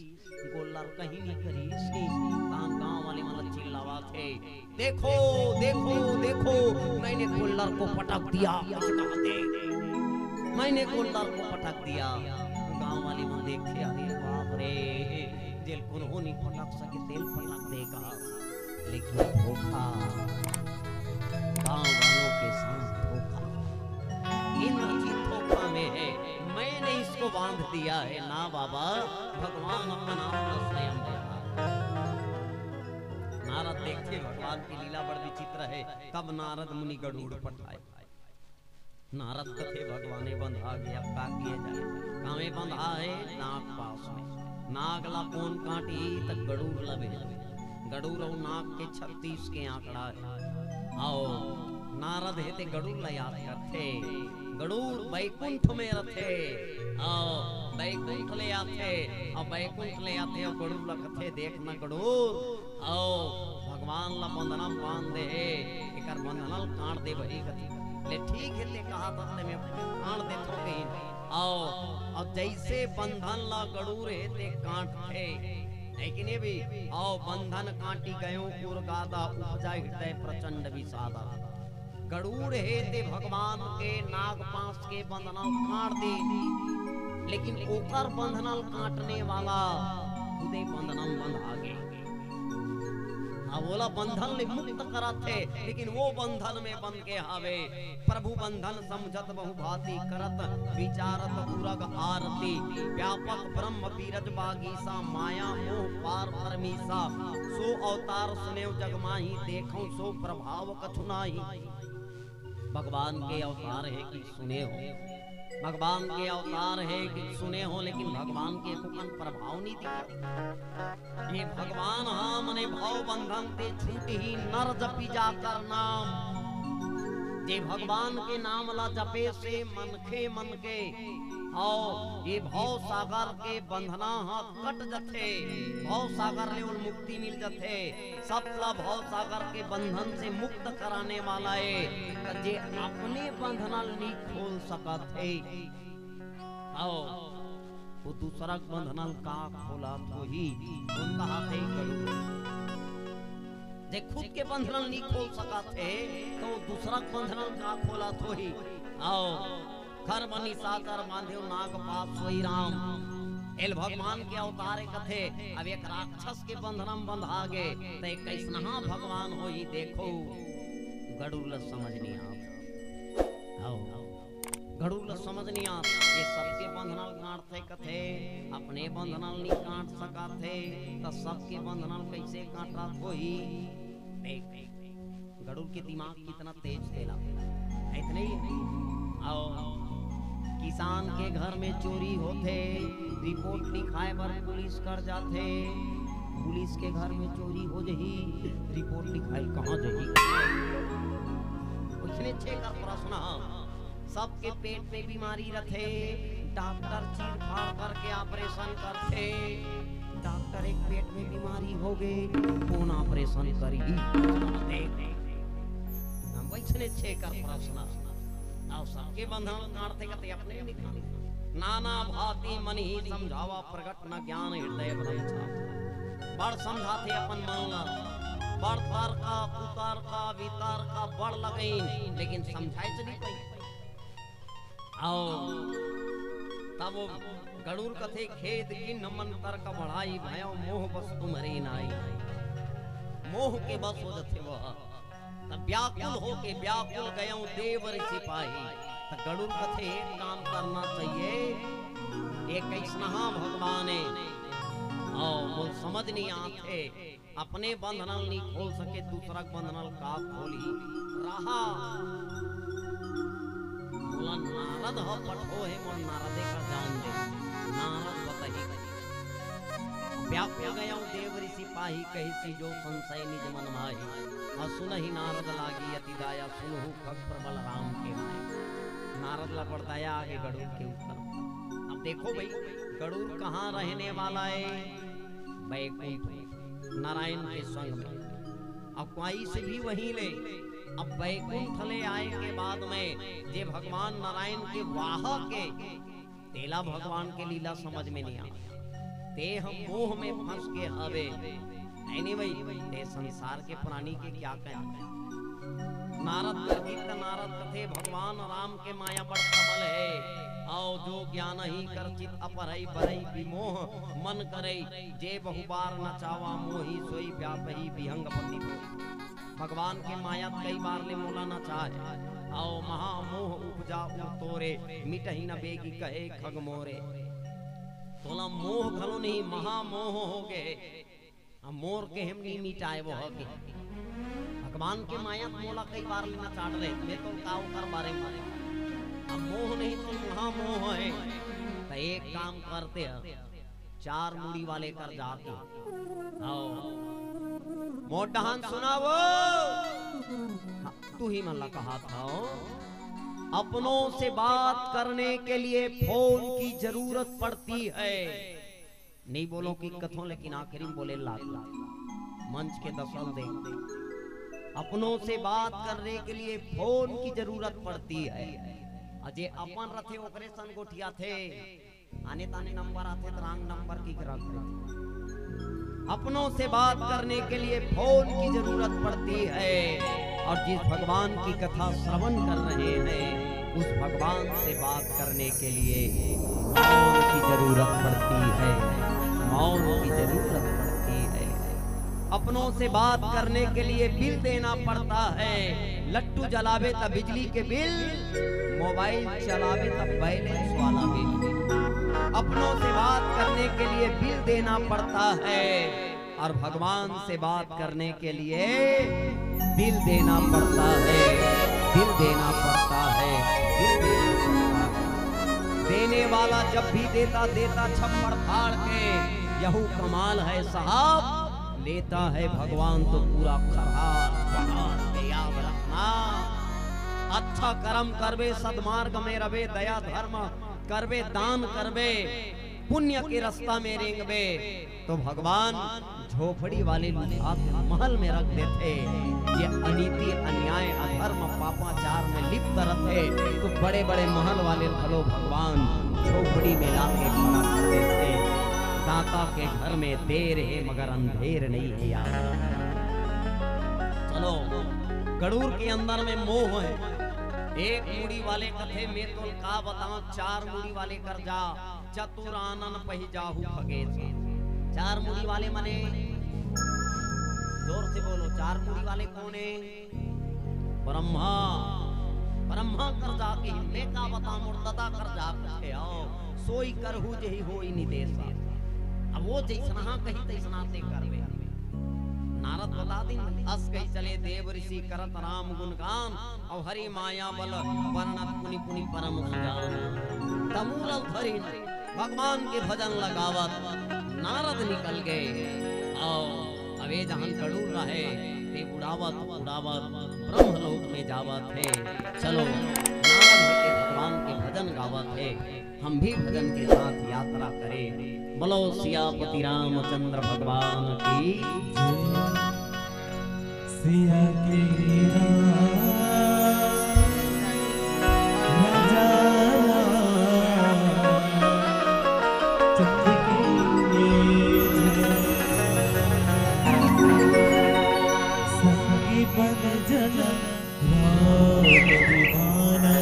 गोल्लर कहीं नहीं करीस गांव वाले मतलब चिल्लावा थे देखो देखो देखो मैंने गोल्लर को पटक दिया मैंने गोल्लर को पटक दिया गांव वाले मन देखे अरे बाप रे जेल कौन हो नहीं पटक सके तेल पटक देगा लेकिन धोखा गांव वालों के साथ धोखा इंद्रजीत धोखा में है मैंने इसको बांध दिया है ना बाबा भगवान अपना स्वयं देता नारद देखते भगवान की लीला बड़ी विचित्र है तब नारद मुनि गरुड़ पठाए नारद कथे भगवाने बंधा गया अब का किए जाए कामे बंधा है नाग पास में नाग ला कौन काटी तक गरुड़ लबे गरुड़ और नाग के 36 के आंकड़ा है आओ नारद है ते गरुड़ ला याद करते गरुड़ वैकुंठ में रथे आओ वैकुंठ ले आते और वैकुंठ ले आते और गरुड़ ला कथे देखना गरुड़ आओ भगवान ला बंधनम बांध दे एकर बंधनल काट दे वही कथी ले ठीक है ते कहा तत्ते में काट दे तो कहीं आओ और जैसे बंधन ला गरुड़ है ते काट थे लेकिन ये भी आओ बंधन काटी गयो उर्गादा उपजा हृदय प्रचंड विषादा गरुड़ है ते भगवान के नाग पास के बंधनल काट दे लेकिन ओकर बंधनल काटने वाला खुदे बंधनम बंध आगे बोला बंधन ले मुक्त करत थे लेकिन वो बंधन में बन के हावे प्रभु बंधन समझत बहु भांति करत विचारत पूरग आरती व्यापक ब्रह्म बीरज बागीसा माया मोह पार परमीसा सो अवतार सुनेव जग माही देखो सो प्रभाव कछु नाही भगवान के अवतार है कि सुने हो भगवान के अवतार है कि सुने हो लेकिन भगवान के कुकन प्रभाव नहीं दिखा ये भगवान हाँ मने भाव बंधन ते छूट ही नर जपी जाकर नाम जे भगवान के नाम ला जपे से मन के आओ ये भव सागर के बंधना हाँ कट जथे भव सागर ले मुक्ति मिल जथे सबला भव सागर के बंधन से मुक्त कराने वाला है जे अपने बंधनल नहीं खोल सकत है आओ वो दूसरा बंधनल का खोला तो ही उनका हाथ ही करो जे खुद के बंधनल नहीं खोल सकत है तो दूसरा बंधनल का खोला तो ही आओ खर बनी साकर बांधे नाग पाप सोई राम एल भगवान के अवतारे कथे अब एक राक्षस के बंधनम बंधा गे ते कैसना भगवान होई देखो गरुड़ समझ नहीं आओ गरुड़ समझ नहीं आ ये सबके बंधनल काटते कथे अपने बंधनल नहीं काट सका थे तो सबके बंधनल कैसे काटा होई देख गरुड़ के दिमाग कितना तेज तेला इतने ही आओ किसान के घर में चोरी होते रिपोर्ट लिखाए पर पुलिस कर जाते पुलिस के घर में चोरी हो जही रिपोर्ट लिखाई कहाँ जही उसने चेक कर प्रश्न सबके पेट में बीमारी रखे डॉक्टर चीर फाड़ करके ऑपरेशन करते डॉक्टर एक पेट में बीमारी हो गई कौन ऑपरेशन करी वैसने चेक कर प्रश्न सबके बंधन काटते करते अपने निकाले नाना भांति मन ही समझावा प्रगट न ज्ञान हृदय ब्रह्म बड़ समझाते अपन मन बड़ तार का उतार का वितार का बड़ लगई लेकिन समझाए नहीं पाई आओ तब गरुड़ कथे खेद की नमन तर्क बढ़ाई भयो मोह बस तुम्हारी नाई। मोह के बस हो जथे वह तब व्याकुल हो के व्याकुल गयो देवर सिपाही। तो गरुड़ कथे एक काम करना चाहिए एक स्नेहा भगवान वो समझ नहीं आते अपने बंधनल नहीं खोल सके दूसरा बंधनल का खोली रहा बोला नारद हो पठो है मोर नारदे का जान दे। नारद बताही व्याप्य गया देव ऋषि पाही कही सी जो संशय निज मन माही। और सुनहि नारद लागी अति दाया सुनहु खग प्रबल राम के माय। नारद ला पड़ताया आगे गरुड़ के ऊपर। अब देखो भाई गरुड़ कहाँ रहने वाला है बैकुंठ नारायण के संग में। अब क्वाई से भी वहीं ले। अब बैकुंठ ले आए के बाद में जे भगवान नारायण के वाह के तेला भगवान के लीला समझ में नहीं आ ते हम मोह में फंस के हवे नहीं भाई ते संसार के प्राणी के क्या कहें। नारद गीत नारद कथे भगवान राम के माया बड़ प्रबल है। आओ जो ज्ञान ही कर चित अपरई बरई विमोह मन करई जे बहुबार न चावा मोही सोई व्यापही विहंगपति। भगवान के माया कई बार ले मोला न चाहे। आओ महामोह उपजा तोरे मिटही न बेगी कहे खग मोरे। तोला मोह खलो नहीं महामोह हो गए मोर के हम नहीं मिटाए वो के भगवान के माया मोला कई बार लेना चाट रहे मैं तो काव कर बारे में अब मोह नहीं तो महामोह है। तो एक काम करते हैं चार मुड़ी वाले कर जाके आओ मोटहन सुनावो। तू ही मल्ला कहा था अपनों से बात करने के लिए फोन की जरूरत पड़ती है। नहीं बोलो कि कथों लेकिन आखिरी में बोले लाख मंच के दसल दे। अपनों से बात करने के लिए फोन की जरूरत पड़ती है। अजय अपन रथे ओकरे सन गोठिया थे आने ताने नंबर आते तो रंग नंबर की ग्रह। अपनों से बात करने के लिए फोन की जरूरत पड़ती है। और जिस भगवान की कथा श्रवण कर रहे हैं उस भगवान से बात करने के लिए मौन की जरूरत पड़ती है। मौन की जरूरत पड़ती है। अपनों से बात करने के लिए बिल देना पड़ता है। लट्टू जलावे तब बिजली के बिल मोबाइल चलावे तब बैलेंस वाला बिल। अपनों से बात करने के लिए बिल देना पड़ता है और भगवान से बात करने के लिए दिल देना पड़ता है। दिल देना पड़ता है। दिल देना पड़ता है। देने वाला जब भी देता देता छप्पड़ फाड़ के यहू कमाल है साहब। लेता है भगवान तो पूरा खराब पहाड़ के याद रखना। अच्छा कर्म करवे सदमार्ग में रवे दया धर्म करवे दान करवे पुण्य के रास्ता में रेंगवे तो भगवान झोपड़ी वाले महल में रख देते। ये अनीति अन्याय अधर्म पापाचार में लिप्त रहते तो बड़े बड़े महल वाले फलो भगवान झोपड़ी में लाके खड़ा कर देते। दाता के घर में देर है मगर अंधेर नहीं है यार। चलो गरुड़ के अंदर में मोह है। एक मुड़ी वाले कथे में तो का बताऊं चार मुड़ी वाले कर जा चतुरानन पही जाहू खगेश। चार मुड़ी वाले मने जोर से बोलो चार मुड़ी वाले कौन है? ब्रह्मा। ब्रह्मा कर जाके मैं का बता मुर्तदा कर जाके आओ सोई करहु जही होई निदेशा। अब वो जैसना कहीं तैसना ते करवे। नारद बता दिन अस कही चले देव ऋषि करत राम गुणगान और हरि माया बल वर्णत पुनि पुनि परम सुजान। तमूल धरि भगवान के भजन लगावत नारद निकल गए और अवे जहां गरुड़ रहे ते उड़ावत उड़ावत ब्रह्मलोक में जावत है। चलो नारद के भगवान के भजन गावत है। हम भी भजन के साथ यात्रा करें। बोलो सियापति रामचंद्र भगवान की सिया के संगी बन जन राम दीवाना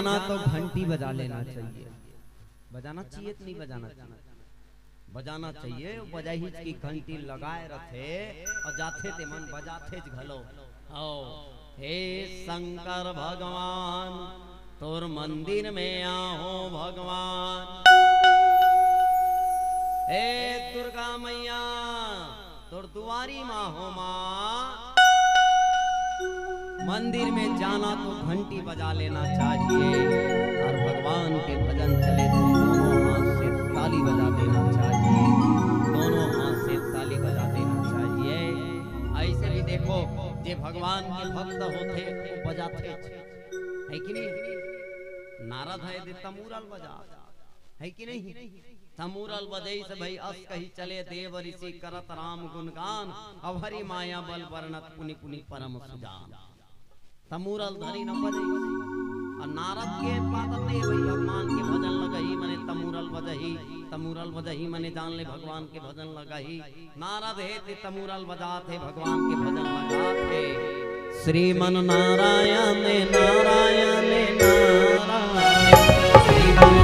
जाना तो घंटी बजा लेना चाहिए। बजाना चाहिए कि नहीं बजाना चाहिए? बजाना चाहिए। बजाई की घंटी लगाए रखे और जाते ते मन बजाते घलो। हे शंकर भगवान तोर मंदिर में आओ भगवान। हे दुर्गा मैया तोर दुआरी माँ हो माँ। मंदिर में जाना तो घंटी बजा लेना चाहिए और भगवान के भजन चले तो दोनों हाथ से ताली बजा देना चाहिए। दोनों हाथ से ताली बजा देना चाहिए। ऐसे भी देखो जे भगवान के भक्त होते वो बजाते है कि नहीं? नारद है दे तमूरल बजा है कि नहीं? तमूरल बजई से भाई अस कही चले देव ऋषि करत राम गुणगान। अब हरि माया बल वर्णत पुनि पुनि परम सुजान। तमूरल धरी न बजई और नारद के बात नहीं भाई भगवान के भजन लगही मने तमूरल बजही। तमूरल बजही मने जान ले भगवान के भजन लगही। नारद है ते तमूरल बजाते भगवान के भजन लगाते। श्रीमन नारायण नारायण नारायण श्रीमन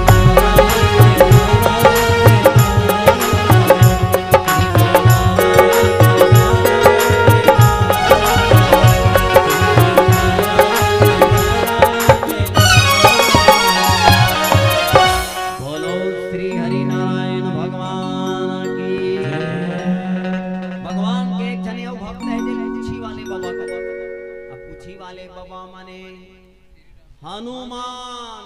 हनुमान।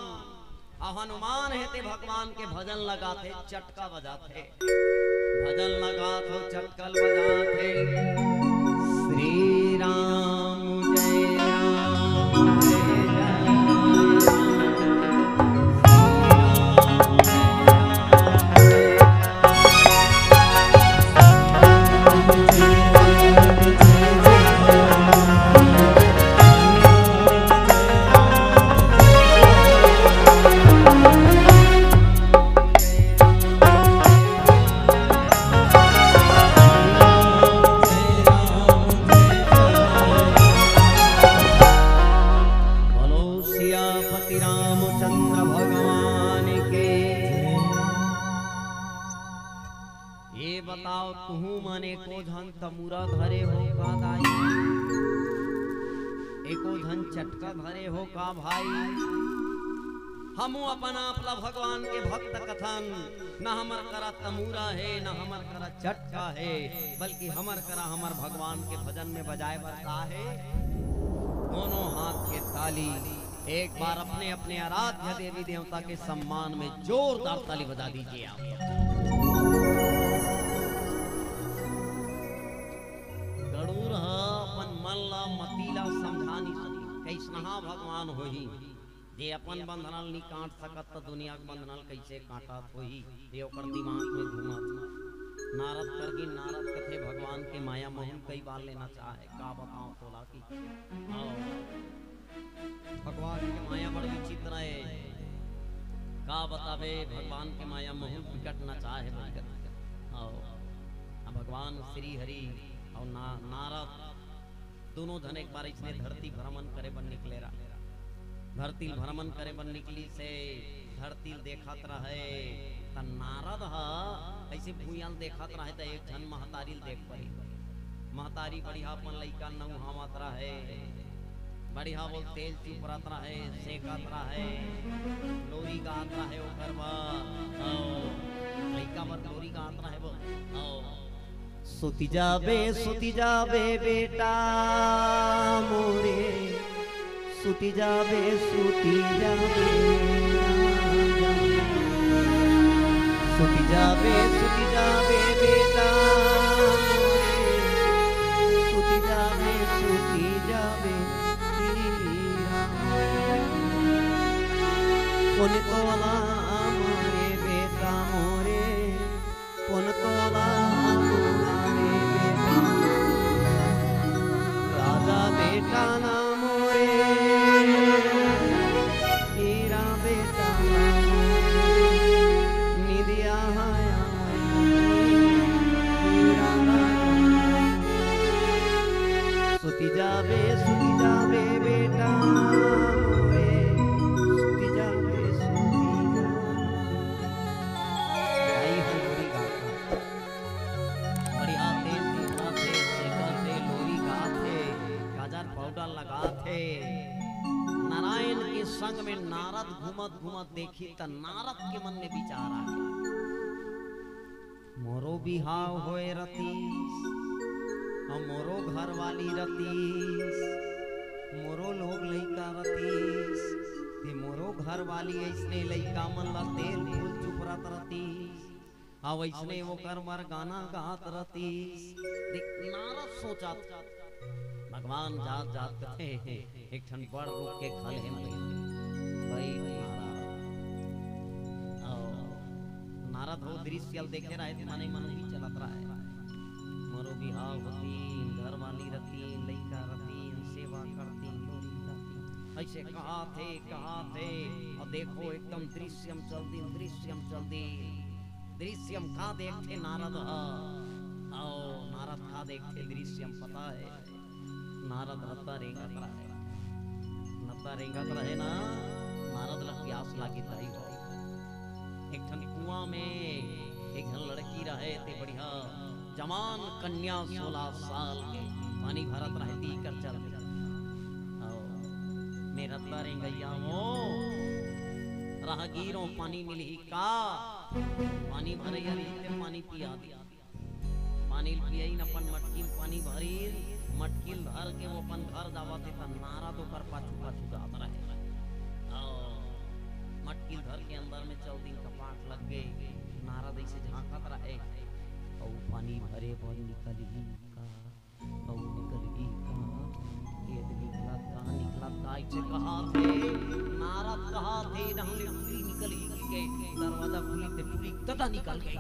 हनुमान है ते भगवान के भजन लगाते चटका बजाते। भजन लगाते चटकल बजाते। श्री राम जय राम जय जय तमूरा धरे हो का दाई। एको धन चटका धरे हो का भाई। हम अपना अपना भगवान के भक्त कथन न हमर करा तमूरा है न हमर करा चटका है बल्कि हमर करा हमर भगवान के भजन में बजाए बरता है। दोनों हाथ के ताली एक बार अपने अपने आराध्य देवी देवता के सम्मान में जोरदार ताली बजा दीजिए आप। मतीला समझानी कैसनहा भगवान होही जे अपन बंधनल नहीं काट सकत तो दुनिया के बंधनल कैसे काटत होही ये ओकर दिमाग में घूमत। नारद करगी नारद कथे भगवान के माया मोहन कई बार लेना चाहे का बताओ तोला की। भगवान के माया बड़ विचित्र है का बतावे। भगवान के माया मोहन विकट न चाहे भगवान श्री हरि और नारद दोनों जन एक बार इसने धरती भ्रमण करे बन निकले रहा। धरती भ्रमण करे बन निकली से धरती देखत रहे त नारद ऐसे भूयाल देखत रहे त एक जन महतारी देख पड़ी। महतारी बढ़िया अपन लइका नौहावत रहे बढ़िया बोल तेल चुपरत रहे सेकत रहे लोरी गात रहे ओकर बा लइका पर लोरी गात रहे वो। सुती जाबे बेटा मोरे सुती जाबे सुती जाबे बेटा मोरे सुती जाबे कौन तोला मोरे बेटा मोरे कौन तोला बेटा ना मोरे हीरा बेटा निदिया सुती जाबे बेटा मोरे सुती नारद घूमत घूमत देखी त नारद के मन में विचार आ गया, मोरो बिहाव होए रतीस, मोरो घर वाली रतीस, मोरो लोग लइका रतीस, ते मोरो घर वाली ऐसने लइका मन ला तेल फूल चुपरत रतीस, अब ऐसने वो कर मर गाना गात रतीस। देख नारद सोचा भगवान जात जात कथे एक ठन बड़ रूप के खल है भाई नारद हो दृश्य देखे रहे थे माने मन भी चलत रहा है, मरो बिहाव होती घर वाली रती लइका रती सेवा करती लोरी जाती ऐसे कहा थे और देखो एकदम दृश्यम चल दी दृश्यम का देखते नारद आओ नारद का देखते दृश्यम पता है नारद नत्ता रेंगत रहे ना नारद लग प्यास लागी ताई हो एक ठन कुआं में एक जन लड़की रहे थे बढ़िया जवान कन्या 16 साल के पानी भरत रहती कर चल मेरा तारे गैया हो राहगीरों पानी मिली का पानी भरे पानी पिया दिया पानी पिया न अपन मटकी पानी भरी मटकी धर के वो अपन घर जावते था नारद ओकर पाछू जात रहे मटकी धर के अंदर में 4 दिन कपाट लग गए नारद ऐसे झांकत रहे और पानी भरे पानी निकली का और निकली का ये निकला का ऐसे कहा थे नारद कहा थे हमने पूरी निकली के दरवाजा खुली थे पूरी तथा निकल गई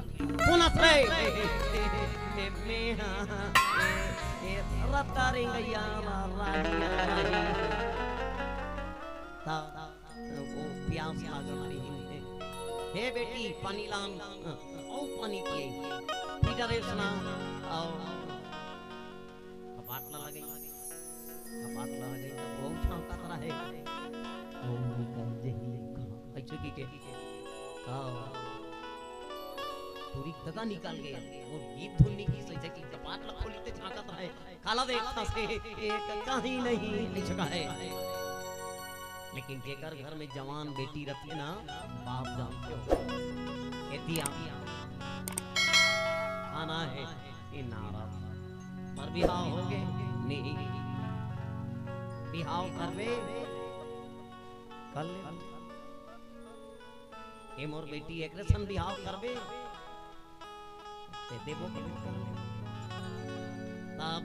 कौन रे ए रत्ता रेंगैया रानी ता वो प्यास लागल रही हे बेटी पानी लान ओ पानी पिए पीटर सुना आओ बाटला लगे तो बहुत छांकत रहे ओ निकल जही ऐसे की के आओ पूरी तदा निकल गए और गीत धुलनी की सही की कपाट खोली ते झांकत रहे काला देखता से एक कहीं नहीं लिखा है लेकिन जेकर घर में जवान बेटी रखे ना बाप जानते हो कहती आना है ये नारद पर बिहाव हो गए नहीं बिहाव करवे कल ये मोर बेटी एक रसन बिहाव करवे ते देबो तब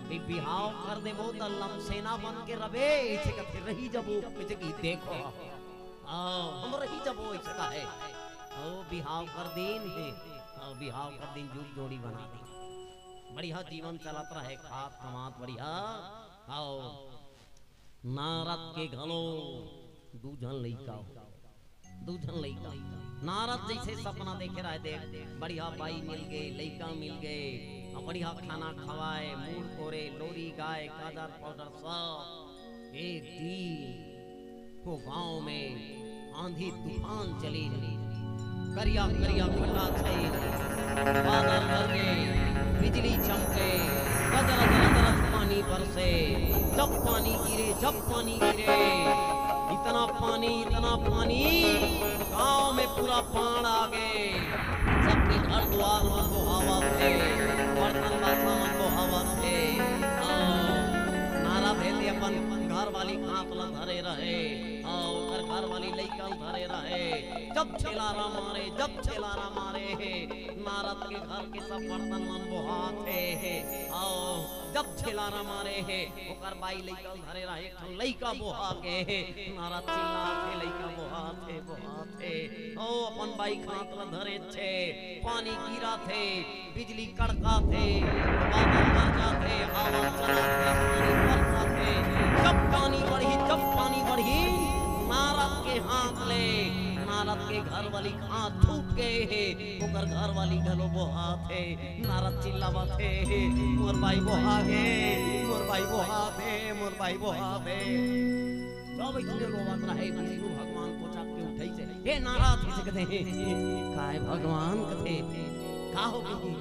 भी बिहाव कर देबो त लमसेना बन के रबे इसे का फिर रही जबो इसे की देखो हम रही जबो इसे का है ओ बिहाव कर दिन है बिहाव कर दिन जुग जोड़ी बना दी बढ़िया जीवन चलत रहे खात कमात बढ़िया आओ नारद के घलो दूजन लइका नारद जैसे सपना देखे रहे थे बढ़िया बाई मिल गए लइका मिल गए बढ़िया खाना खवाए मूड कोरे लोरी गाय काजर पाउडर सब एक दिन को गांव में आंधी तूफान चली करिया फटा छे बादल गरजे बिजली चमके गदर पानी बरसे जब पानी गिरे इतना पानी गांव में पूरा पान आ गए सबके घर द्वार में बहावा थे बर्तन बासन बहावा थे नारा भेले अपन घर वाली खात ला धरे रहे और घर वाली लइका धरे रहे जब छेलारा मारे नारद के घर के सब बर्तन मन बहा थे और जब छेलारा मारे है ओकर बाई लइका धरे रहे ठन लइका बोहा के नारद चिल्ला के लइका बोहा थे ओ अपन बाई खात ला धरे छे पानी गिरा थे बिजली कड़का थे बादल गरजा थे हवा चला थे पानी बरसा थे जब पानी बढ़ी नारद के हाथ ले नारद के घर वाली हाथ छूट गए ओकर घर वाली घलो बोहा थे नारद चिल्लावा थे मोर भाई बोहा थे सब इतने रोवत रहे विष्णु भगवान को चाप के उठाई से हे नारद किसे कहते हैं काय भगवान कहते का हो गई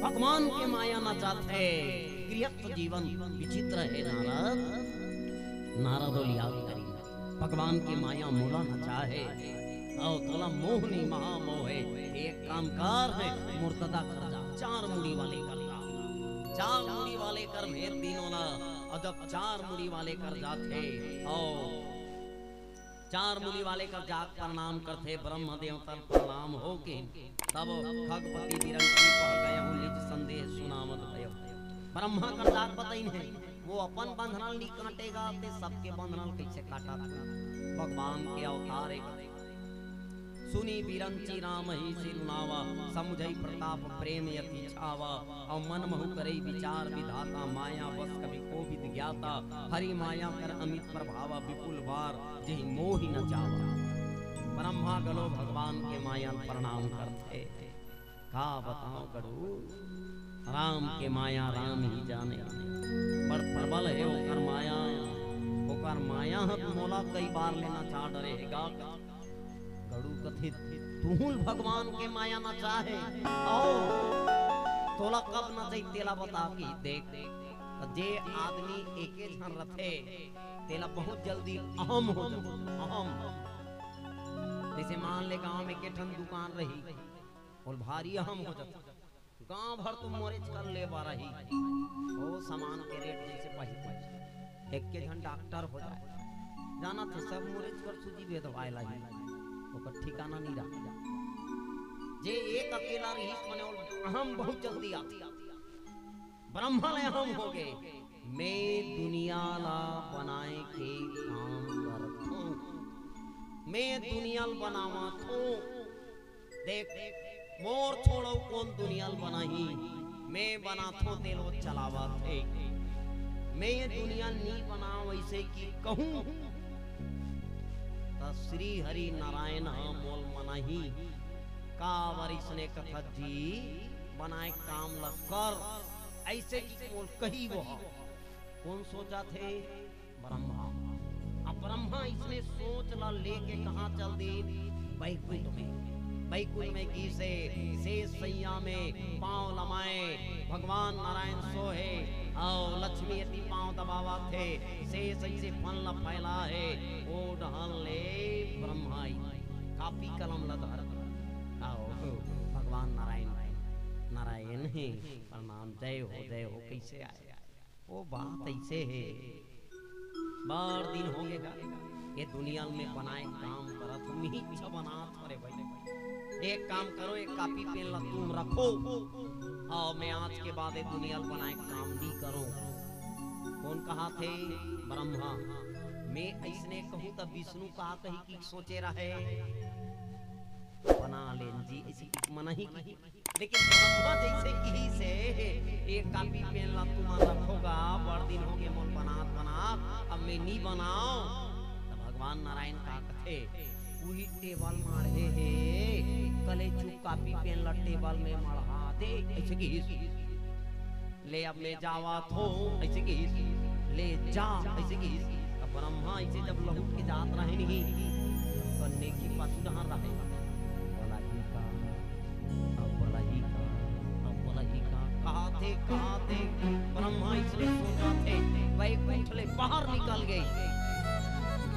भगवान के माया न चाहते गृहस्थ जीवन विचित्र है नारद। नारद याद करी भगवान की माया मोला न चाहे और तोला मोह नहीं महामोह है। एक काम कर है मुर्तदा कर जा, 4 मुड़ी वाले कर जा, 4 मुड़ी वाले कर भेद दिनों ना। और जब 4 मुड़ी वाले कर जाते और 4 मुनि वाले का जाग प्रणाम करते ब्रह्म देवता प्रणाम हो के तब भगवती विरंची पा गए हूँ निज संदेश सुनावत भयो। ब्रह्मा का जाग बताई है वो अपन बंधनल नहीं काटेगा ते सबके बंधनल कैसे काटा। भगवान के अवतार एक सुनी विरंची राम ही सिरुनावा समुझई प्रताप प्रेम यति छावा। और मन महु करे विचार विधाता माया बस कभी कोविद ज्ञाता। हरि माया कर अमित प्रभावा विपुल बार जही मोहि न जावा। ब्रह्मा गलो भगवान के माया प्रणाम करते का बताओ गरु राम के माया राम ही जाने। पर प्रबल है ओकर माया, ओकर माया मोला कई बार लेना चाह डरेगा। गरु कथित तूल भगवान के माया न चाहे आओ तोला कब न जाई तेला बता की देख। जे आदमी एके झन रथे तेला बहुत जल्दी अहम हो जाए। अहम जैसे मान ले गांव में के ठन दुकान रही और भारी अहम हो जाता, गांव भर तुम मोरेज कर ले पा रही वो सामान के रेट जैसे पही एक के झन डॉक्टर हो जाए जाना तो सब मोरेज कर सूजी दे दवाई लाई ओकर ठिकाना नहीं रहा। जे एक अकेला रहीस मने अहम बहुत जल्दी आती। ब्रह्मा ने अहम हो गए मैं दुनिया ला बनाए के काम करत हूं, मैं दुनिया बनावा थो। देख मोर छोड़ो कौन दुनिया बनाही मैं बना थो तेलो चलावा थे। मैं ये दुनिया नहीं बना वैसे की कहूं श्री हरि नारायण मोल मनाही का वरिष्ठ ने कथा जी बनाए काम ल कर ऐसे की बोल कही वो कौन सोचा थे ब्रह्मा। अब ब्रह्मा इसने सोच ला लेके कहां चल दी बैकुंठ में। बैकुंठ में की से शेष सैया में पांव लमाए भगवान नारायण सोहे और लक्ष्मी यति पांव दबावा थे शेष ऐसे फल न फैला है वो ढाल ले ब्रह्माई कापी कलम लधर आओ भगवान नारायण नारायण है प्रणाम जय हो कैसे आए। वो बात ऐसे है बार दिन हो गएगा ये दुनिया में बनाए काम करत हम ही छ बना थोड़े भाई। एक काम करो एक कापी पेन ला तुम रखो और मैं आज के बाद दुनिया बनाए काम भी करो। कौन कहा थे ब्रह्मा। मैं ऐसने कहूं तब विष्णु का कही की सोचे रहे बना लेन जी ऐसी मना ही कही। लेकिन ब्रह्मा जैसे की से एक कापी पेन ला तुम रखोगा बड़ दिन हो गए मोल बना अब मैं नहीं बनाओ। तब भगवान नारायण का कथे वही टेबल मारे हे कले चुप कापी पेन ला टेबल में मढ़ा दे ऐसे की ले अब मैं जावा थो ऐसे की ले जा ऐसे की। अब ब्रह्मा ऐसे जब लहुट के जात रहे नहीं करने की पाछू जहां रहे बोला ही का अब बोला ही का अब बोला ही का कहा थे ब्रह्मा इसलिए सोचा थे बैकुंठ ले बाहर निकल गए।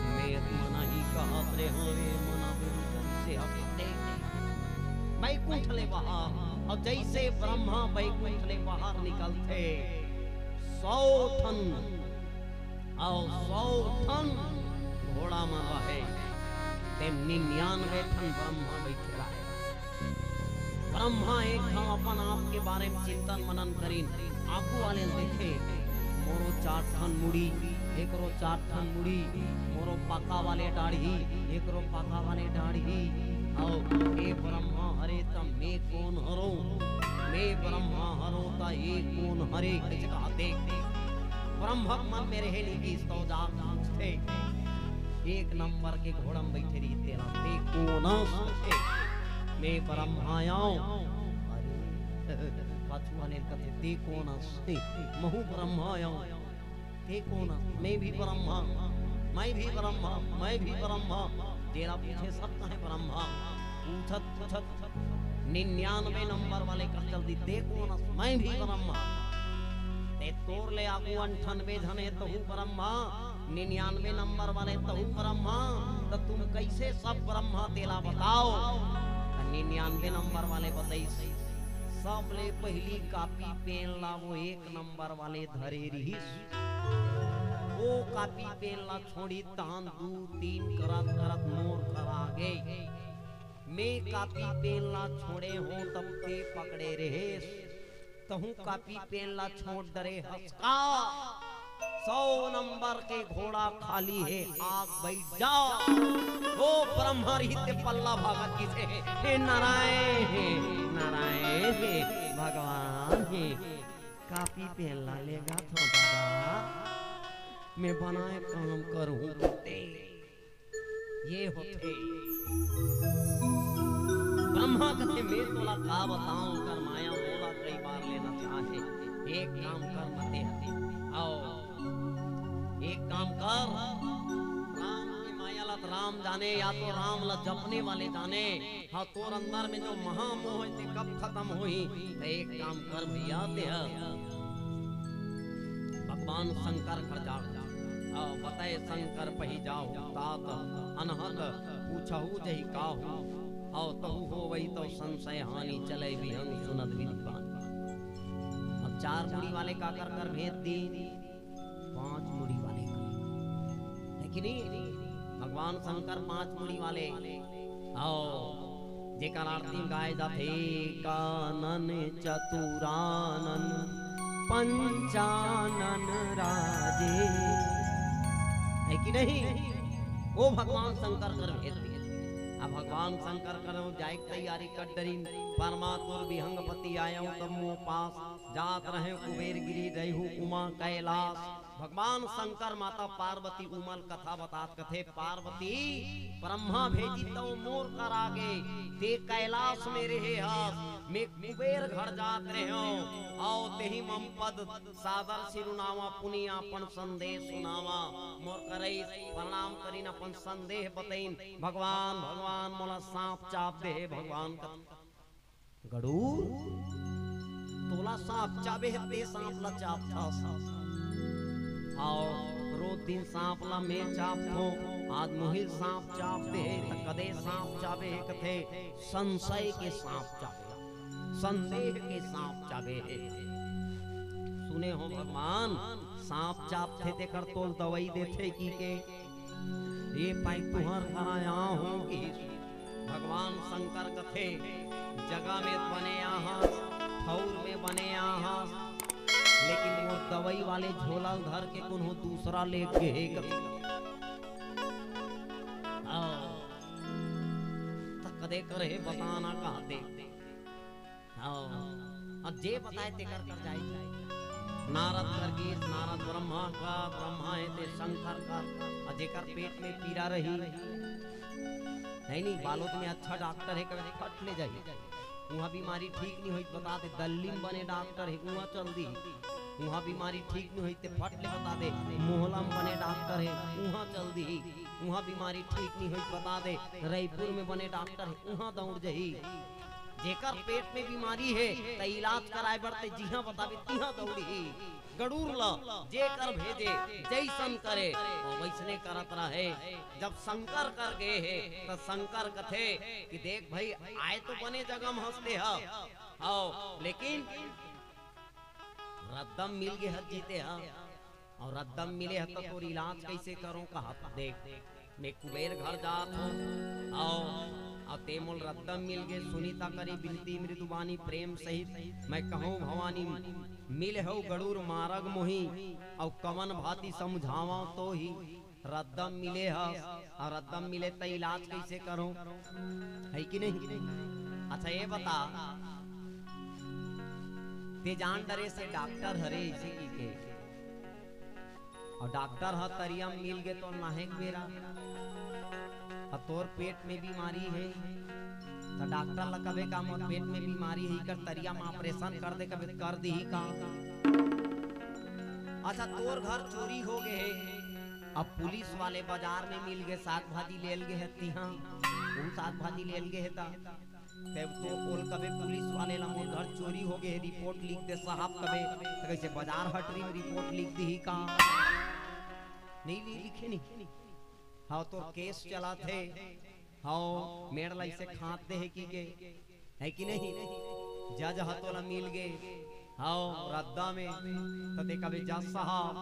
मैं मना ही कहा रे हवे मना से हफ्ते बैकुंठ ले बाहर। और जैसे ब्रह्मा बैकुंठ ले बाहर निकलते 100 टन और 100 टन घोड़ा में रहे ते 99 टन ब्रह्मा बैठे रहे। ब्रह्मा एक अपन आप के बारे में चिंतन मनन करी आंखों वाले देखे मोरो 4 टन मुड़ी एक रो 4 टन मुड़ी मोरो पाका वाले दाढ़ी एक रो पाका वाले दाढ़ी। और ए ब्रह्मा हरे तम मैं कौन हरो मैं ब्रह्मा हरो ता ये कौन हरे कैसे कहा देख ब्रह्म मन में रहे नहीं की तो जाग थे एक नंबर के घोड़ा में बैठे रही तेरा ते कौन सोचे मैं ब्रह्मा आऊं। अरे पाछू वाले कहते ते कौन से महु ब्रह्मा आऊं ते कौन मैं भी ब्रह्मा मैं भी ब्रह्मा मैं भी ब्रह्मा। तेरा पीछे सब कहे ब्रह्मा पूछत 99 नंबर वाले कर जल्दी देखो ना मैं भी ब्रह्मा। ते तोर ले आगू 98 जने तहु ब्रह्मा 99 नंबर वाले तहु ब्रह्मा तो तुम कैसे सब ब्रह्मा तेला बताओ 99 नंबर वाले बताई सब ले पहली कापी पेन ला वो 1 नंबर वाले धरे रही वो कापी पेन ला छोड़ी तान 2 3 करत करत मोर करा गए मैं कापी पेन ला छोड़े हो तब ते पकड़े रहे तहु कापी पेन ला छोड़ डरे हंसका 100 नंबर के घोड़ा खाली है आग बैठ जाओ वो ब्रह्मा रीते पल्ला भागत किसे हे नारायण भगवान हे कापी पेन ला लेगा तो दादा मैं बनाए काम करूं ते ये होते ब्रह्मा कहते मैं तोला का बताऊं कर माया बोला कई बार लेना चाहे एक काम कर मते आओ एक काम कर राम की माया ला राम जाने या तो राम ला जपने वाले जाने हाँ तोर अंदर में जो महामोह है कब खत्म हुई तो एक काम कर भैया ते भगवान शंकर खड़ जाओ आओ बताए शंकर पही जाओ तात अनहद पूछहु जही काहू आओ तहु हो वही तो संशय हानि चले भी हम सुनत विद्वान अब 4 मुड़ी वाले का कर भेद दी 5 मुड़ी वाले का लेकिन भगवान शंकर 5 मुड़ी वाले आओ जेकर आरती गाय जाते कानन चतुरानन पंचानन राजे है कि नहीं वो भगवान शंकर कर भेद अब भगवान शंकर करो जाए तैयारी कर डरी परमात्मा विहंगपति आयो तब मुँह पास जात रहे कुबेर गिरी रहू उमा कैलाश भगवान शंकर माता पार्वती उमल कथा बतात कथे पार्वती ब्रह्मा भेजी तो मोर कर आगे ते कैलाश में रहे हाथ मैं कुबेर घर जात रहे हो आओ तेही मम पद सादर सिरुनावा पुनिया अपन संदेश सुनावा मोर करई प्रणाम करीन अपन संदेह बतईन भगवान भगवान मोला सांप चाप दे भगवान का गड़ूर तोला सांप चाबे ते सांप ला चाप था आओ रोज दिन सांप ला में चाप हो आज मुहिल सांप चाप दे कदे सांप चाबे कथे संशय के सांप चाबे संदेह के सांप चाबे सुने हो भगवान सांप चाप थे ते कर तोल दवाई देते की के ये पाई तुहर कराया हूं कि भगवान शंकर कथे जगह में बने यहाँ ठौर में बने यहाँ लेकिन वो दवाई वाले झोला धर के कुछ दूसरा लेके कदे करे बताना कहा दे अब जे बताए ते कर जाए नारद करगीस नारद ब्रह्मा का ब्रह्मा है ते शंकर का जेकर पेट में पीड़ा रही नहीं बालोद में अच्छा डॉक्टर है कभी फट ले जाइए वहाँ बीमारी ठीक नहीं हुई बता दे दिल्ली में बने डॉक्टर है वहाँ चल दी वहाँ बीमारी ठीक नहीं हुई ते फट ले बता दे मोहल्ला में बने डॉक्टर है वहाँ चल दी वहाँ बीमारी ठीक नहीं हुई बता दे रायपुर में बने डॉक्टर है वहाँ दौड़ जाही जेकर पेट में बीमारी है तो इलाज कराए बढ़ते जिहा बतावे तिहा दौड़ी गड़ूर ला जेकर भेजे जैसन करे वैसने करत रहे जब शंकर कर गए है तो शंकर कथे कि देख भाई आए तो बने जगह में हंसते हैं आओ लेकिन रद्दम मिल गए हद जीते हैं और रद्दम मिले हद तो इलाज कैसे करूं कहा देख मैं कुबेर घर जात हूँ आओ और तेमुल रद्दम मिल गए सुनीता करी बिनती मृदुबानी प्रेम सहित मैं कहूँ भवानी मिल हो गड़ूर मारग मोही और कवन भांति समझावा तो ही रद्दम मिले है और रद्दम मिले तो इलाज कैसे करूं है कि नहीं अच्छा ये बता ते जान डरे से डॉक्टर हरे इसी की के और डॉक्टर ह तरियम मिल गए तो नाहेक मेरा और तोर पेट में बीमारी है तो डॉक्टर ला कबे का मोर पेट में बीमारी है कर तरिया में ऑपरेशन कर दे कबे कर दी का अच्छा तोर घर चोरी हो गए अब पुलिस वाले बाजार में मिल गए साग भाजी ले गए है तिहा वो साग भाजी ले गए है तब तो बोल कबे पुलिस वाले ला मोर घर चोरी हो गए रिपोर्ट लिख दे साहब कबे तो कैसे बाजार हटरी में रिपोर्ट लिख दी का नहीं लिखे नहीं हाँ तो केस चला थे हाँ मेड़ लाई से खाते है कि नहीं जज हतोला मिल गए हाँ रद्दा में तो देखा भी जज साहब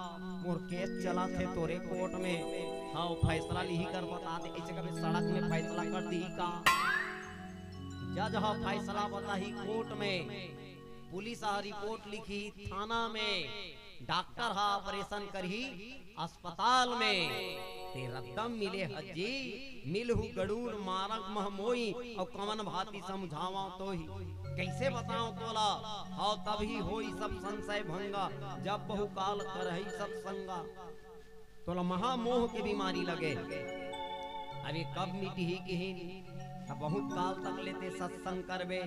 मोर केस चला थे तोरे कोर्ट में हाँ फैसला ली कर बता दे ऐसे कभी सड़क में फैसला कर दी का जज हाँ फैसला बता ही कोर्ट में पुलिस आ रिपोर्ट लिखी थाना में डॉक्टर हा ऑपरेशन करही अस्पताल में ते रद्दम मिले हज्जी मिलहु गड़ूर मारक महमोई और कमन भाती समझावा तो ही कैसे बताऊं तोला हाँ तभी होई सब संशय भंगा जब बहुकाल करही सत्संगा तोला महामोह की बीमारी लगे अभी कब मिटी ही की बहुत काल तक लेते सत्संग करबे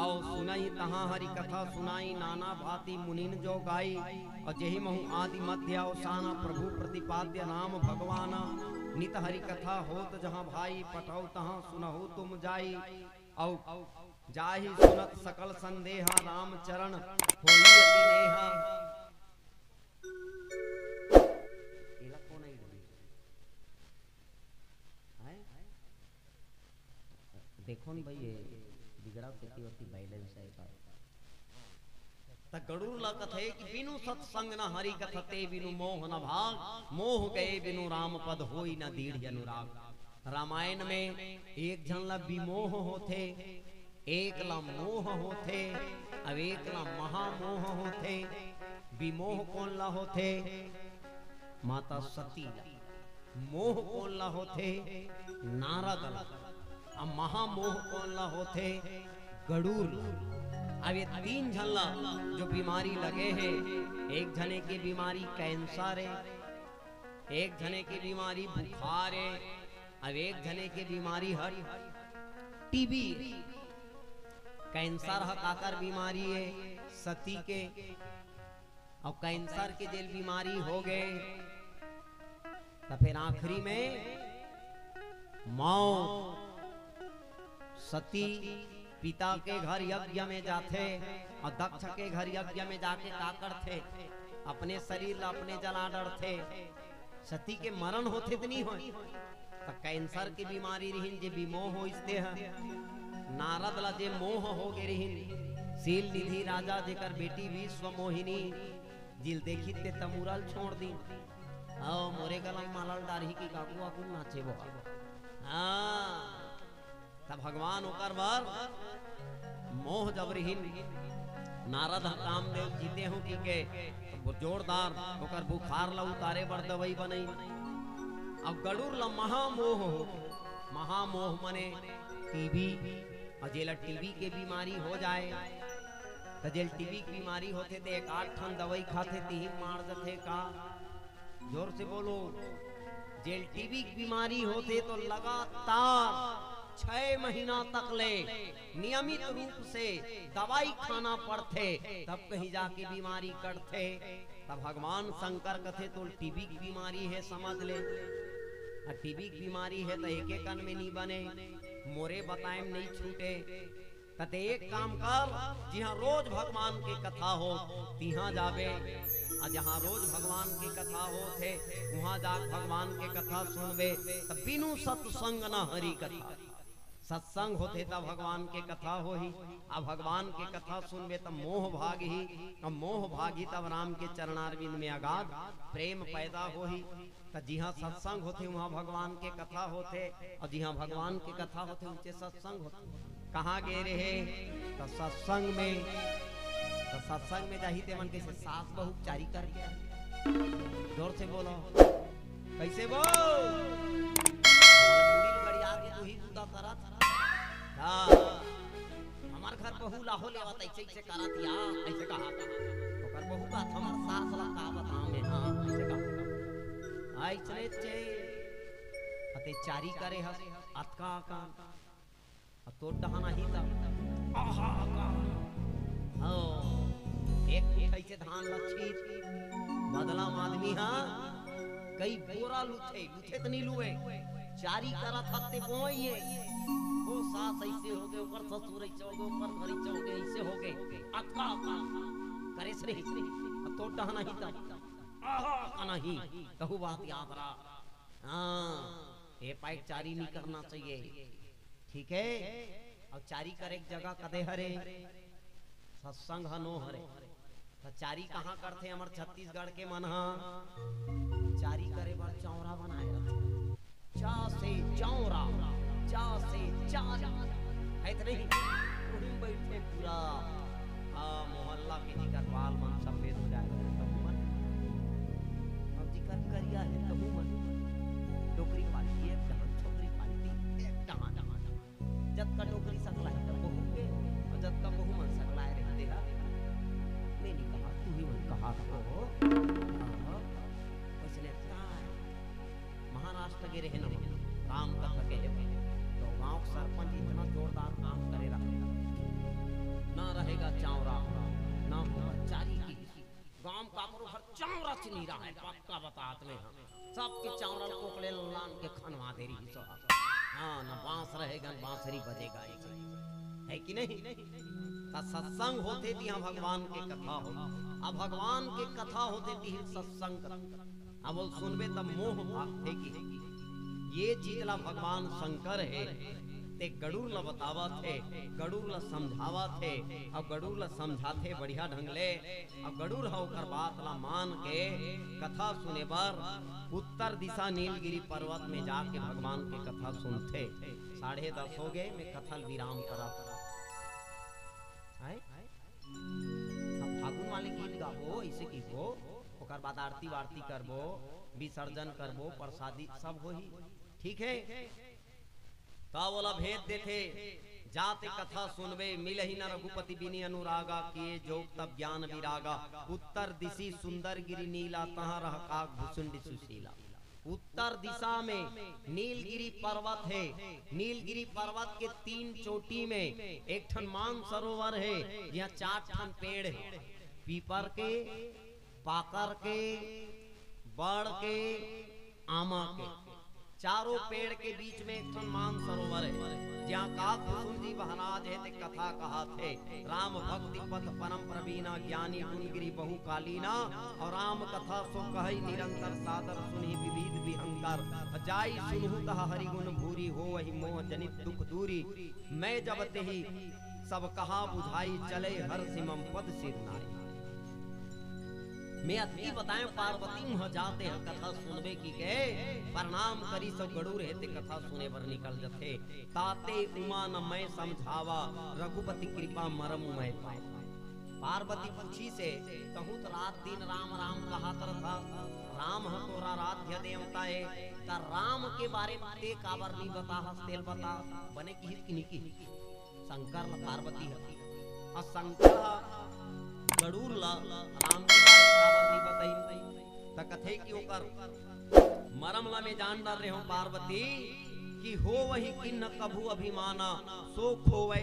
आओ सुनाई तहाँ हरि कथा सुनाई नाना भांति मुनिन जो गाई और जेहि महु आदि मध्य अवसाना प्रभु प्रतिपाद्य नाम भगवान नित हरि कथा होत जहाँ भाई पठाओ तहाँ सुनहु तुम जाई औ जाहि सुनत सकल संदेहा राम चरण होई अति नेहा देखो नहीं भाई ये बिगड़ा खेती बैलेंस है त गरुड़ ला कथे कि बिनु सत्संग न हरि कथते बिनु मोह न भाग मोह गए बिनु राम पद होई न दीढ़ अनुराग रामायण में एक जन ला विमोह होते एक ला मोह होते अब एक ला महामोह होते विमोह कौन ला होते माता सती मोह कौन ला होते नारद ला अब महामोह कौन ला होते गरुड़ अब ये तीन झल्ला जो बीमारी लगे हैं एक जने की बीमारी कैंसर है एक जने की बीमारी बुखार है अब एक जने की बीमारी हर टीबी कैंसर हकाकर बीमारी है सती के और कैंसर के जेल बीमारी हो गए तो फिर आखिरी में मौत सती पिता के घर यज्ञ में जाते और दक्ष के घर यज्ञ में जाके का करते अपने शरीर अपने जला डरते सती के मरण होते तो नहीं हो तो कैंसर की बीमारी रही जे विमोह हो इसते है नारद ला जे मोह हो गए रही सील निधि राजा जेकर बेटी विश्व मोहिनी जिल देखी ते तमुरल छोड़ दी आओ मोरे गला मालल डारही की काकू आकू नाचे वो हाँ तब भगवान ओकर बार मोह जबरहीन नारद कामदेव जीते हो की के जोरदार ओकर बुखार ला उतारे बर दवाई बनई अब गरुड़ ला महामोह हो महामोह मने टीबी और जेला टीबी के बीमारी हो जाए तो जेल टीबी की बीमारी होते तो एक 8 ठन दवाई खाते ती मार जथे का जोर से बोलो जेल टीबी की बीमारी होते तो लगातार 6 महीना तक ले नियमित रूप से दवाई खाना पड़ते तब कहीं जाके बीमारी कटते तब भगवान शंकर कथे तो टीबी की बीमारी है समझ ले टीबी की बीमारी है तो एक एक कन में नहीं बने मोरे बताए नहीं छूटे कते एक काम कर जहाँ रोज भगवान की कथा हो तिहा जावे और जहाँ रोज भगवान की कथा हो थे वहाँ जाके भगवान की कथा सुनबे तब बिनु सत्संग न हरि कथा सत्संग होते तब भगवान के कथा हो ही अब भगवान के कथा सुनबे तब मोह भाग ही अब मोह भागी तब राम के चरणारविंद में अगाध प्रेम पैदा हो ही तब जिहाँ सत्संग होते वहाँ भगवान के कथा होते और जिहाँ भगवान के कथा होते उनसे सत्संग होते कहाँ गए रहे तो सत्संग में जाही ते मन कैसे सास बहू चारी कर गया जोर से बोलो कैसे बोल तू ही बुदा करत हमार घर बहू लाहो लेवत ऐसे ऐसे करत या ऐसे कहा ओकर बहू का हमर सास ला का बताऊं मैं हां ऐसे कहा आई चले चे अते चारी करे हस अतका का तो डहाना ही था आहा का हो एक ऐसे धान लच्छी बदला आदमी हां कई बोरा लुथे तो नहीं लुए चारी करा थते बोइए वो सास ऐसे हो गए, ऊपर ससुर ऐसे हो गए, ऊपर घर ऐसे हो गए, ऐसे हो गए। अक्का करे श्री तो डहना ही था आहा नहीं कहू बात याद रहा। हाँ ये पाइक चारी नहीं करना चाहिए, ठीक है। और चारी करे एक जगह कदे हरे सत्संग हनो हरे तो चारी कहाँ करते हमारे छत्तीसगढ़ के मन चारी करे बार चौरा बनाए रखे चा से चौरा चा से चार है तो नहीं बैठे पूरा मोहल्ला के जिकर बाल मन सफेद हो जाएगा अब जिकर करिया है कहूँ मन डोकरी पालती है डहान छोकरी पालती है डहान डहान जब का डोकरी सकला है तब बहू के और जब का बहू मन सकला है रहते हैं। मैंने कहा तू ही मन कहा हो उसने महाराष्ट्र के रहने काम कर सके तो गांव सरपंच इतना जोरदार काम करे ना रहेगा चावरा ना होगा चारी की गांव का हर चावरा से नहीं रहा है पक्का बताते में हम सबके चावरा कोकले लान के खनवा दे रही सो हाँ ना बांस रहेगा ना बांसुरी बजेगा है कि नहीं। सत्संग होते थी यहाँ भगवान के कथा हो अब भगवान के कथा होते थी सत्संग अब बोल सुनबे तब मोह भागते की ये चीजला भगवान शंकर है ते गरुड़ ला बतावा थे गरुड़ ला समझावा थे अब गरुड़ ला समझाते बढ़िया ढंग ले अब गरुड़ होकर बात ला मान के कथा सुने बार उत्तर दिशा नीलगिरी पर्वत में जाके भगवान की कथा सुनते। 10:30 हो गए मैं कथा विराम करा फागुन वाले गीत गाबो ऐसे की हो ओकर बाद आरती वारती करबो विसर्जन करबो प्रसादी सब हो ही ठीक है। ता बोला भेद देते जाते कथा सुनबे मिलहि न रघुपति बिनि अनुरागा किए जोग तब ज्ञान विरागा उत्तर दिशि सुंदर गिरि नीला तहाँ रह काग भुसुंडी सुशीला। उत्तर दिशा में नीलगिरी पर्वत है, नीलगिरी पर्वत के 3 चोटी में एक ठन मानसरोवर है यहाँ 4 ठन पेड़ है पीपर के पाकर के बड़ के आमा के चारों पेड़ के बीच में एक ठन मानसरोवर है जहाँ काग भुसुंड जी महाराज है ते कथा कहा थे राम भक्ति पथ परम प्रवीणा ज्ञानी गुणगिरी बहु कालीना और राम कथा सो कहि निरंतर सादर सुनि विविध विहंकार जाई सुनहु तह हरि गुण भूरी हो वही मोह जनित दुख दूरी मैं जब ते ही सब कहा बुझाई चले हर सिमम पद सिर नाई। मैं अति बताए पार्वती मुह जाते हैं कथा सुनबे की के प्रणाम करी सब गरुड़ है ते कथा सुने बर निकल जथे ताते उमा न मैं समझावा रघुपति कृपा मरम मैं पाए। पार्वती पूछी से कहूँ तो रात दिन राम राम कहा तर था राम है तोरा राध्य देवता है ता राम के बारे में ते काबर नहीं बता हस्तेल बता बने की शंकर पार्वती है और शंकर गरुड़ ला राम के बारे में काबर नहीं बताई त कथे की ओकर मरम ला में जान डाल रहे हो पार्वती कि हो वही किन्न कभू अभिमाना सो खोवे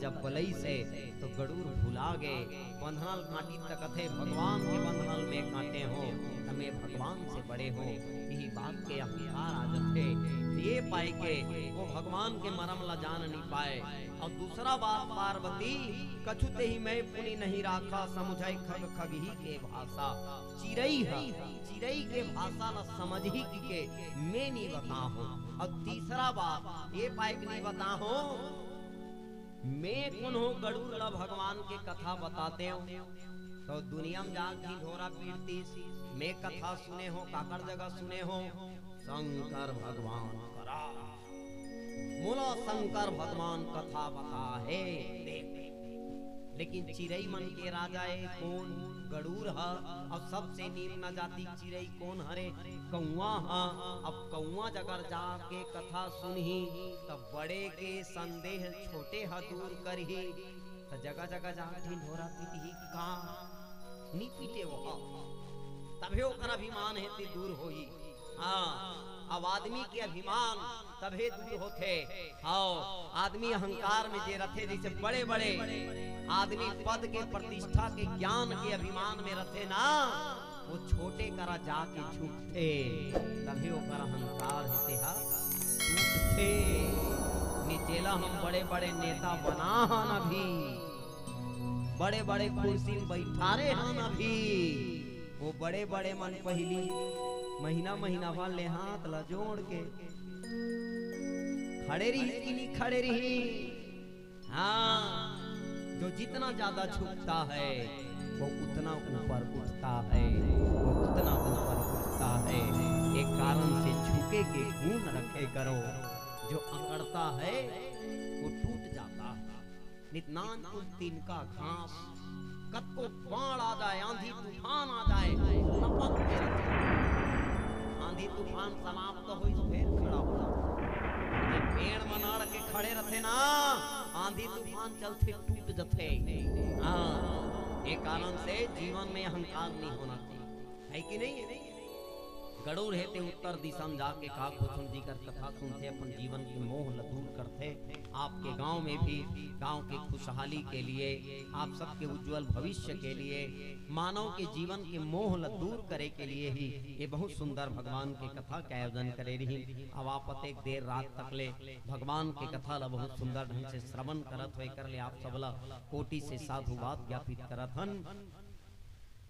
जब बलई से तो गरुड़ भुला गए बंधनल काटी तक कथे भगवान के बंधनल में काटे हो हमें भगवान से बड़े हो यही बात के अहंकार आ जाते ये पाए के वो भगवान के मरम ला जान नहीं पाए। और दूसरा बात पार्वती कछुते ही मैं पुनि नहीं राखा समुझाई खग खग ही के भाषा चिरई है चिरई के भाषा ला समझ ही की के मैं नहीं बता हूँ। और तीसरा बात ये पाए के नहीं बता हूँ मैं कौन हो गरुड़ ला भगवान के कथा बताते हो तो दुनिया में जाके घोड़ा पीटती मैं कथा सुने हो काकर जगह सुने हो शंकर भगवान करा मोला शंकर भगवान कथा बता है देख लेकिन चिरई मन के राजा है कौन गरुड़ है और सबसे नील न जाती चिरई कौन हरे कौआ है। अब कौआ जगर जाके कथा सुनही तब बड़े के संदेह छोटे ह दूर करही तो जगह जगह जाके ढोरा पीटी का नी पीटे वो तभे ओकर अभिमान है ते दूर होई। हाँ अब आदमी के अभिमान तभे दूर होते हाँ आदमी अहंकार में जे रथे जैसे बड़े बड़े आदमी पद के प्रतिष्ठा के ज्ञान के अभिमान में रथे ना वो छोटे करा जाके झुकते तभी ओकर अहंकार होते हा टूटते नीचेला तेरा हम बड़े बड़े नेता बना न भी, बड़े बड़े कुर्सी में बैठारे हम अभी, वो बड़े बड़े मन पहली महीना महीना वाले हाथ ला जोड़ के खड़े रही कि नहीं खड़े रही। हाँ, जो जितना ज्यादा झुकता है वो उतना ऊपर उठता है, वो उतना ऊपर उठता है। एक कारण से झुके के गुण रखे करो, जो अकड़ता है वो टूट जाता है। नितनान कुल तिनका घास, कद को बाढ़ आ जाए, आंधी तूफान आ जाए, लपक के आंधी तूफान समाप्त तो हुई तो फिर खड़ा हो। पेड़ मनाड़ के खड़े रहते ना, आंधी तूफान चलते टूट जाते। हाँ, एक कारण से जीवन में अहंकार नहीं होना चाहिए, है कि नहीं? गड़ूर हेते उत्तर दिशा में जाके काकुचन जी कर कथा सुनते, अपन जीवन की मोह दूर करते। आपके गांव में भी गांव की खुशहाली के लिए, आप सबके उज्जवल भविष्य के लिए, मानव के जीवन के मोह दूर करे के लिए ही ये बहुत सुंदर भगवान की कथा का आयोजन करे रही। अब आप एक देर रात तक ले भगवान की कथा ला बहुत सुंदर ढंग से श्रवण करत हुए कर ले आप सबला कोटि से साधुवाद ज्ञापित करत हन।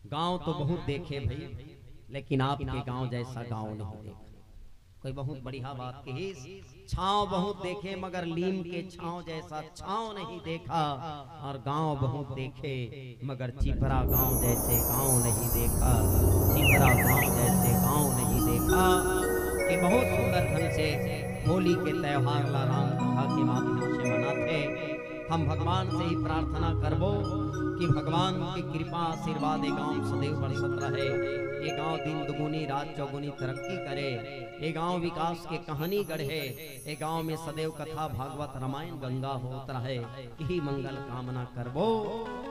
गांव तो बहुत देखे भाई, लेकिन आपके गांव जैसा गांव नहीं देखा। कोई बहुत बढ़िया बात कही, छांव बहुत देखे मगर लीम के छांव जैसा छांव नहीं देखा, और गांव बहुत देखे मगर चिपरा गांव जैसे गांव नहीं देखा, चिपरा गांव जैसे गांव नहीं देखा। कि बहुत सुंदर ढंग से होली के त्योहार ला राम कथा के माध्यम से मनाते। हम भगवान से ही प्रार्थना करबो कि भगवान की कृपा आशीर्वाद ये गांव सदैव बरसत रहे, ये गांव दिन दुगुनी रात चौगुनी तरक्की करे, ये गांव विकास के कहानी गढ़े, ये गांव में सदैव कथा भागवत रामायण गंगा होत रहे। यही मंगल कामना करबो।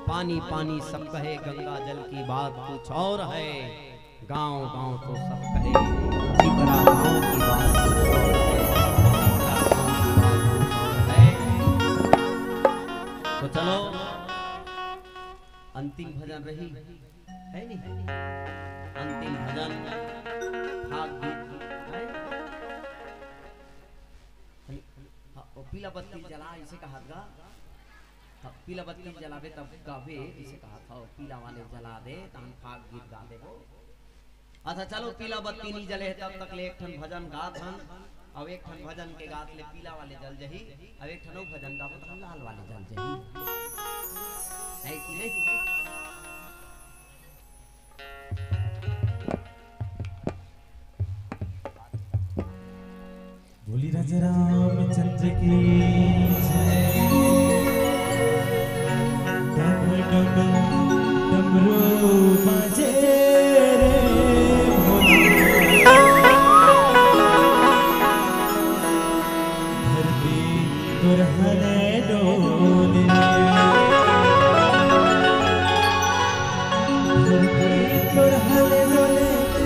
पानी पानी सब कहे, गंगा जल की बात कुछ और है, गांव गांव तो सब कहे, चिपरा गांव की बात कुछ और है, तो चलो अंतिम भजन रही है नहीं, अंतिम भजन भाग गीत है। पीला बत्ती जला इसे कहा था, पीला बत्ती जलावे तब गावे इसे कहा था, पीला वाले जला दे तब भाग गीत गा दे। अच्छा चलो पीला बत्ती नहीं जले तब तक ले एक ठन भजन गात हन। अब एक ठन भजन के गात ले पीला वाले जल जही, अब एक ठन भजन गावो तो लाल वाले जल जही, है कि नहीं? बोली राजा रामचंद्र की जय। डम डम डमरू बजे रे भोला, धरती तुरहरे डोले, धरती तुरहरे डोले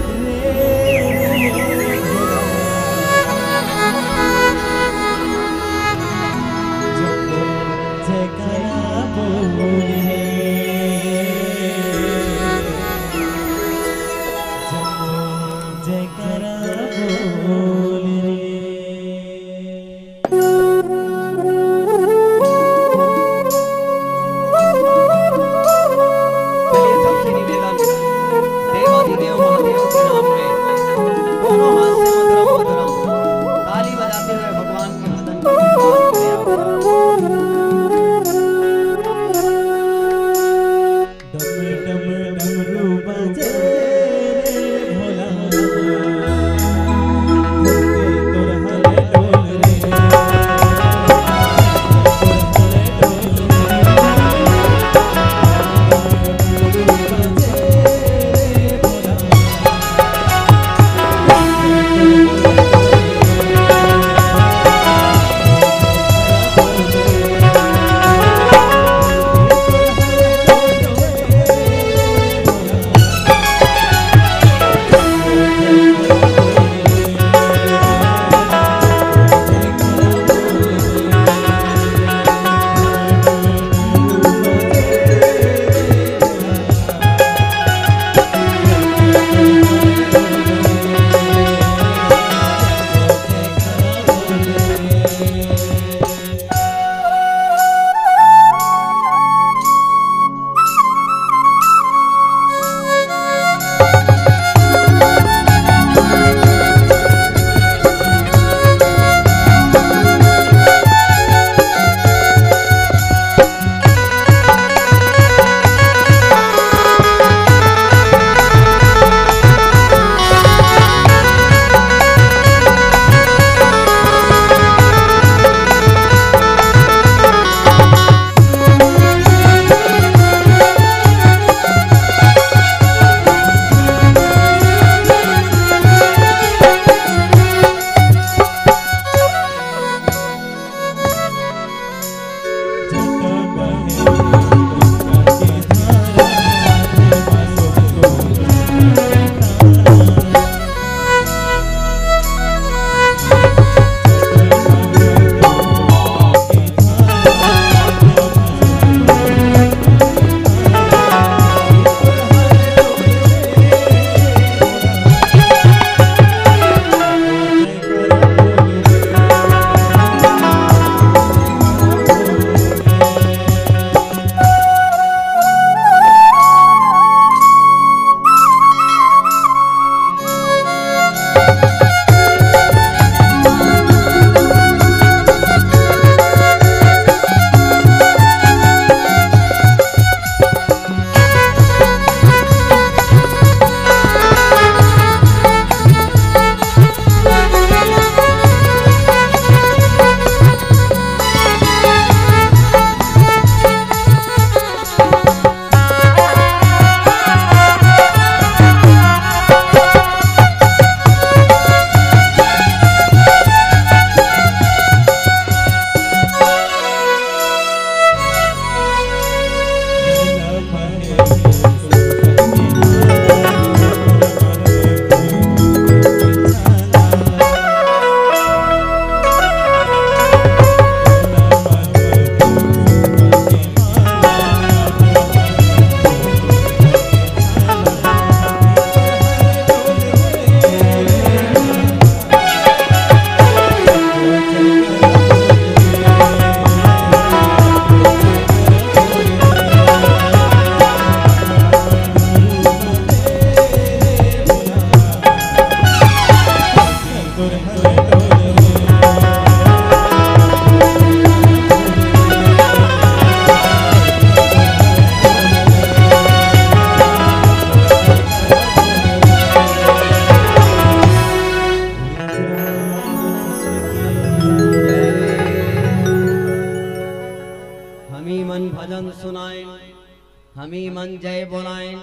हमी मन जय बोलाएं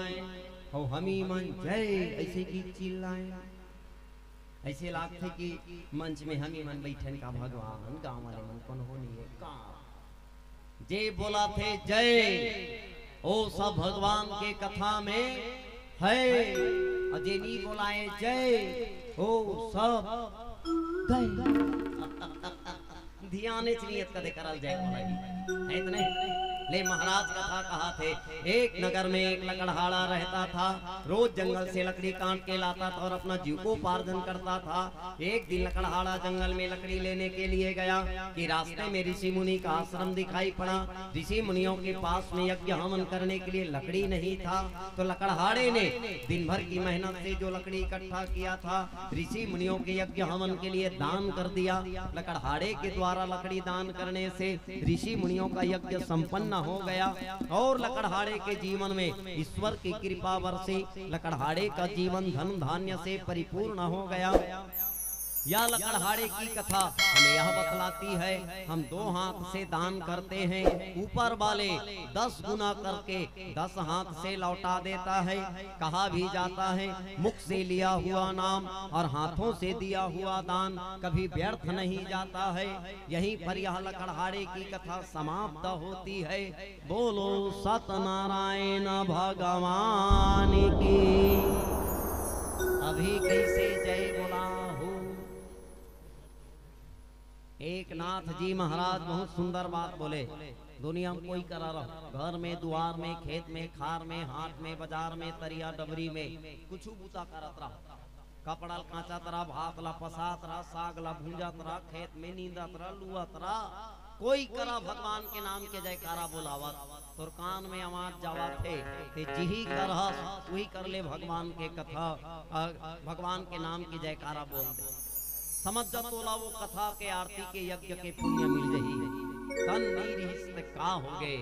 और हमी मन जय ऐसे गीत चिल्लाएं। ऐसे लागते कि मंच में हमी मन बैठन का भगवान गाँव वाले मन कौन हो नहीं है का जे बोला थे जय ओ सब भगवान के कथा में है और जे नहीं बोलाए जय ओ सब गए। ध्यान नियत कदे करल जाए बोला इतने ले महाराज कथा कहा थे। एक नगर में एक लकड़हारा रहता था, रोज जंगल से लकड़ी काट के लाता था और अपना जीविकोपार्जन करता था। एक दिन लकड़हारा जंगल में लकड़ी लेने के लिए गया कि रास्ते में ऋषि मुनि का आश्रम दिखाई पड़ा। ऋषि मुनियों के पास में यज्ञ हवन करने के लिए लकड़ी नहीं था, तो लकड़हारे ने दिन भर की मेहनत से जो लकड़ी इकट्ठा किया था ऋषि मुनियों के यज्ञ हवन के लिए दान कर दिया। लकड़हारे के द्वारा लकड़ी दान करने से ऋषि मुनियों का यज्ञ संपन्न हो गया और लकड़हारे के जीवन में ईश्वर की कृपा बरसी। लकड़हारे का जीवन धन धान्य से परिपूर्ण हो गया। यह लकड़हारे की कथा हमें यह बतलाती है हम दो हाथ से दान करते हैं, ऊपर वाले 10 गुना करके 10 हाथ से लौटा देता है। कहा भी जाता है मुख से लिया हुआ नाम और हाथों से दिया हुआ दान कभी व्यर्थ नहीं जाता है। यहीं पर यह लकड़हारे की कथा समाप्त होती है। बोलो सत्यनारायण भगवान की। अभी कैसे जय बोला हो। एक नाथ जी महाराज बहुत सुंदर बात बोले। दुनिया में कोई करा रहा, घर में, द्वार में, खेत में, खार में, हाट में, बाजार में, तरिया डबरी में कुछ बूता करत रहा। कपड़ा कांचा तरह, भात ला पसात रहा, साग ला भूंजात रहा, खेत में नींदत रहा, लुआत रहा। कोई करा भगवान के नाम के जयकारा बोलावत, तोर कान में आवाज जावा थे जिही करह वही कर ले भगवान के कथा, भगवान के नाम की जयकारा बोल दे। समझ जा तोला वो कथा के आरती के यज्ञ के पुण्य मिल रही तन नीर का हो गए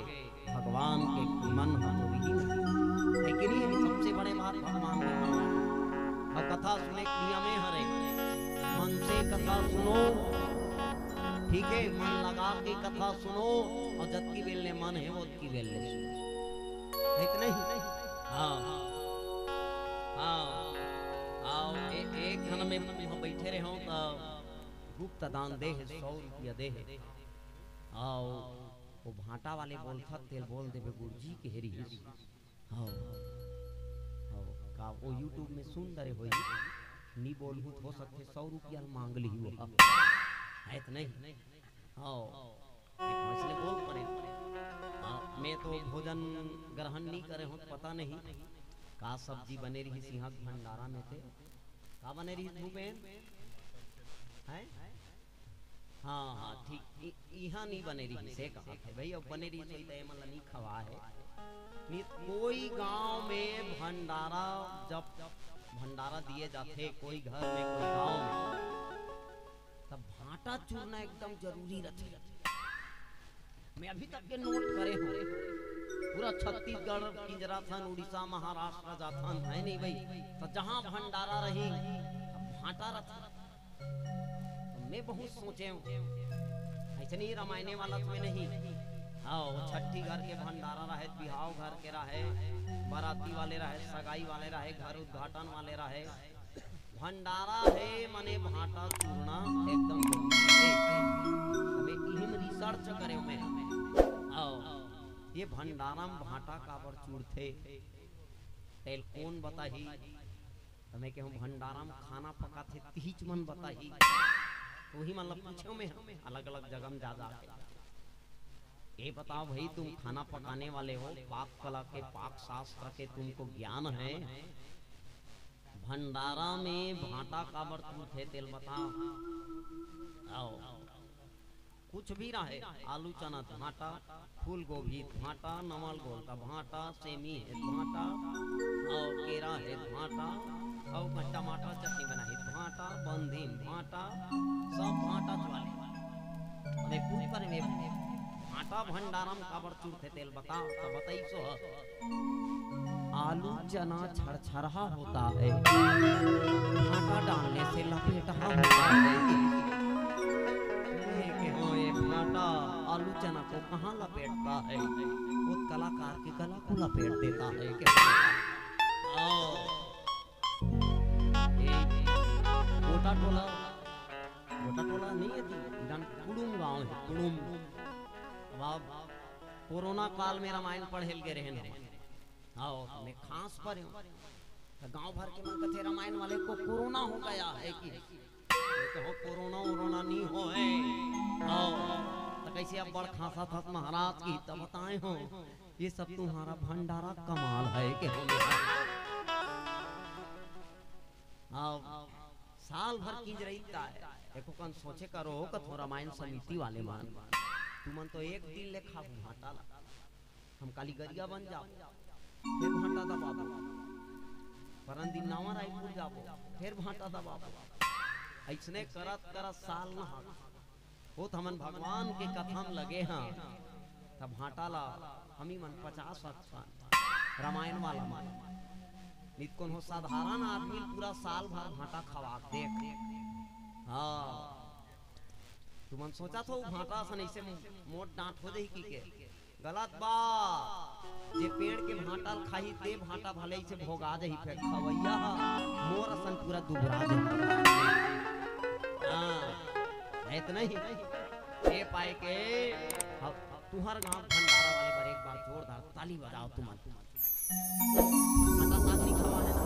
भगवान के मन लेकिन ये सबसे बड़े बात भगवान के मन। अब कथा सुने क्रिया में हरे मन से कथा सुनो, ठीक है, मन लगा के कथा सुनो और जब की बेल ने मन है वो की बेल ले सुनो, इतना ही। हाँ हाँ एक खन में हम बैठे रहे हों तो गुप्त दान दे 100 रुपया दे। आओ वो भाटा वाले बोलता तेल बोल देवे गुरुजी के हेरी। आओ आओ का वो यूट्यूब में सुन रहे हो नी बोलहु हो सकते 100 रुपया मांग ली वो है तो नहीं। आओ इसलिए बोल पड़े। मैं तो भोजन ग्रहण नहीं करे हूँ, पता नहीं का सब्जी बने रही सिंह भंडारा में थे का बने रही भूपेन है। हाँ हाँ ठीक, यहाँ नहीं बने रही से कहा थे भाई। अब बने रही सही तो मतलब नहीं खवा है नहीं। कोई गांव में भंडारा जब भंडारा दिए जाते कोई घर में कोई गांव में तब भाटा चूरना एकदम जरूरी रहती। मैं अभी तक के नोट करे हूँ पूरा छत्तीसगढ़, राजस्थान, उड़ीसा, महाराष्ट्र, राजस्थान है नहीं भाई, तो जहाँ भंडारा रही भाटा रहा। तो मैं बहुत सोचे ऐसे नहीं रामायणे वाला तो नहीं। हाँ छठी घर के भंडारा रहे, बिहाव घर के रहे, बाराती वाले रहे, सगाई वाले रहे, घर उद्घाटन वाले रहे। भंडारा है मने भाटा चूरना एकदम रिसर्च करे मैं। ये भंडारा में भाटा काबर चूरते तेल कौन बताही। हमें के हम भंडारा में खाना पकाते तीच मन बताही। तो ही मतलब पूछो में अलग अलग जगह में जा जाके ये बताओ भाई, तुम खाना पकाने वाले हो, पाक कला के पाक शास्त्र के तुमको ज्ञान है, भंडारा में भाटा का बर्तन थे तेल बताओ। आओ कुछ भी रहे, आलू चना भाटा, फूल गोभी भाटा, नवल गोल का भाटा, सेमी है भाटा, और केरा है भाटा, और टमाटर चटनी बनाई भाटा, बंदी भाटा, सब भाटा चवाले। अरे पूछ पर में भाटा भंडारम का बर्तन थे तेल बताओ तो बताई सो। आलू चना छरछरा होता है, भाटा डालने से लपेटा होता है। ये भाटा आलू चना को कहाँ लपेटता है? वो कलाकार के गला को लपेट देता है। गोटा टोला नहीं है जी, कुड़ुम गाँव है, कुड़ुम। अब कोरोना काल में रामायण पढ़े के रहे आओ मैं खास पर गांव भर के मन कथे रामायण वाले को कोरोना हो गया है कि तो कोरोना नहीं हो है। आओ तो कैसे अब बड़ खासा था महाराज की तब बताए हो, ये सब तुम्हारा भंडारा कमाल है कि आओ साल भर की रहता है। देखो कौन सोचे करो कथो रामायण समिति वाले मान तुमन तो एक दिन ले खा भाटा ला, हम काली गरिया बन जाओ, फिर भाटा दबाबो, परन दिन नावा रायपुर जाबो, फिर भाटा दबाबो, ऐसने करत करत साल न हो हमन भगवान के कथा में लगे हाँ तब भाटा ला हमी मन 50 रामायण वाला मान नित कौन हो साधारण आदमी पूरा साल भर भाटा खवा देख। हाँ तुमन सोचा था भाटा सन ऐसे मोट डांट हो जाई की के गलत बात। जे पेड़ के भाटा खाई ते भाटा भले से भोगा जाई फिर खवैया मोर सन पूरा दुबरा जाई। हां इतना ही ए पाए के तुहर गांव भंडारा वाले पर एक बार जोरदार ताली बजाओ तुमन। भाटा साग नहीं खवा है ना।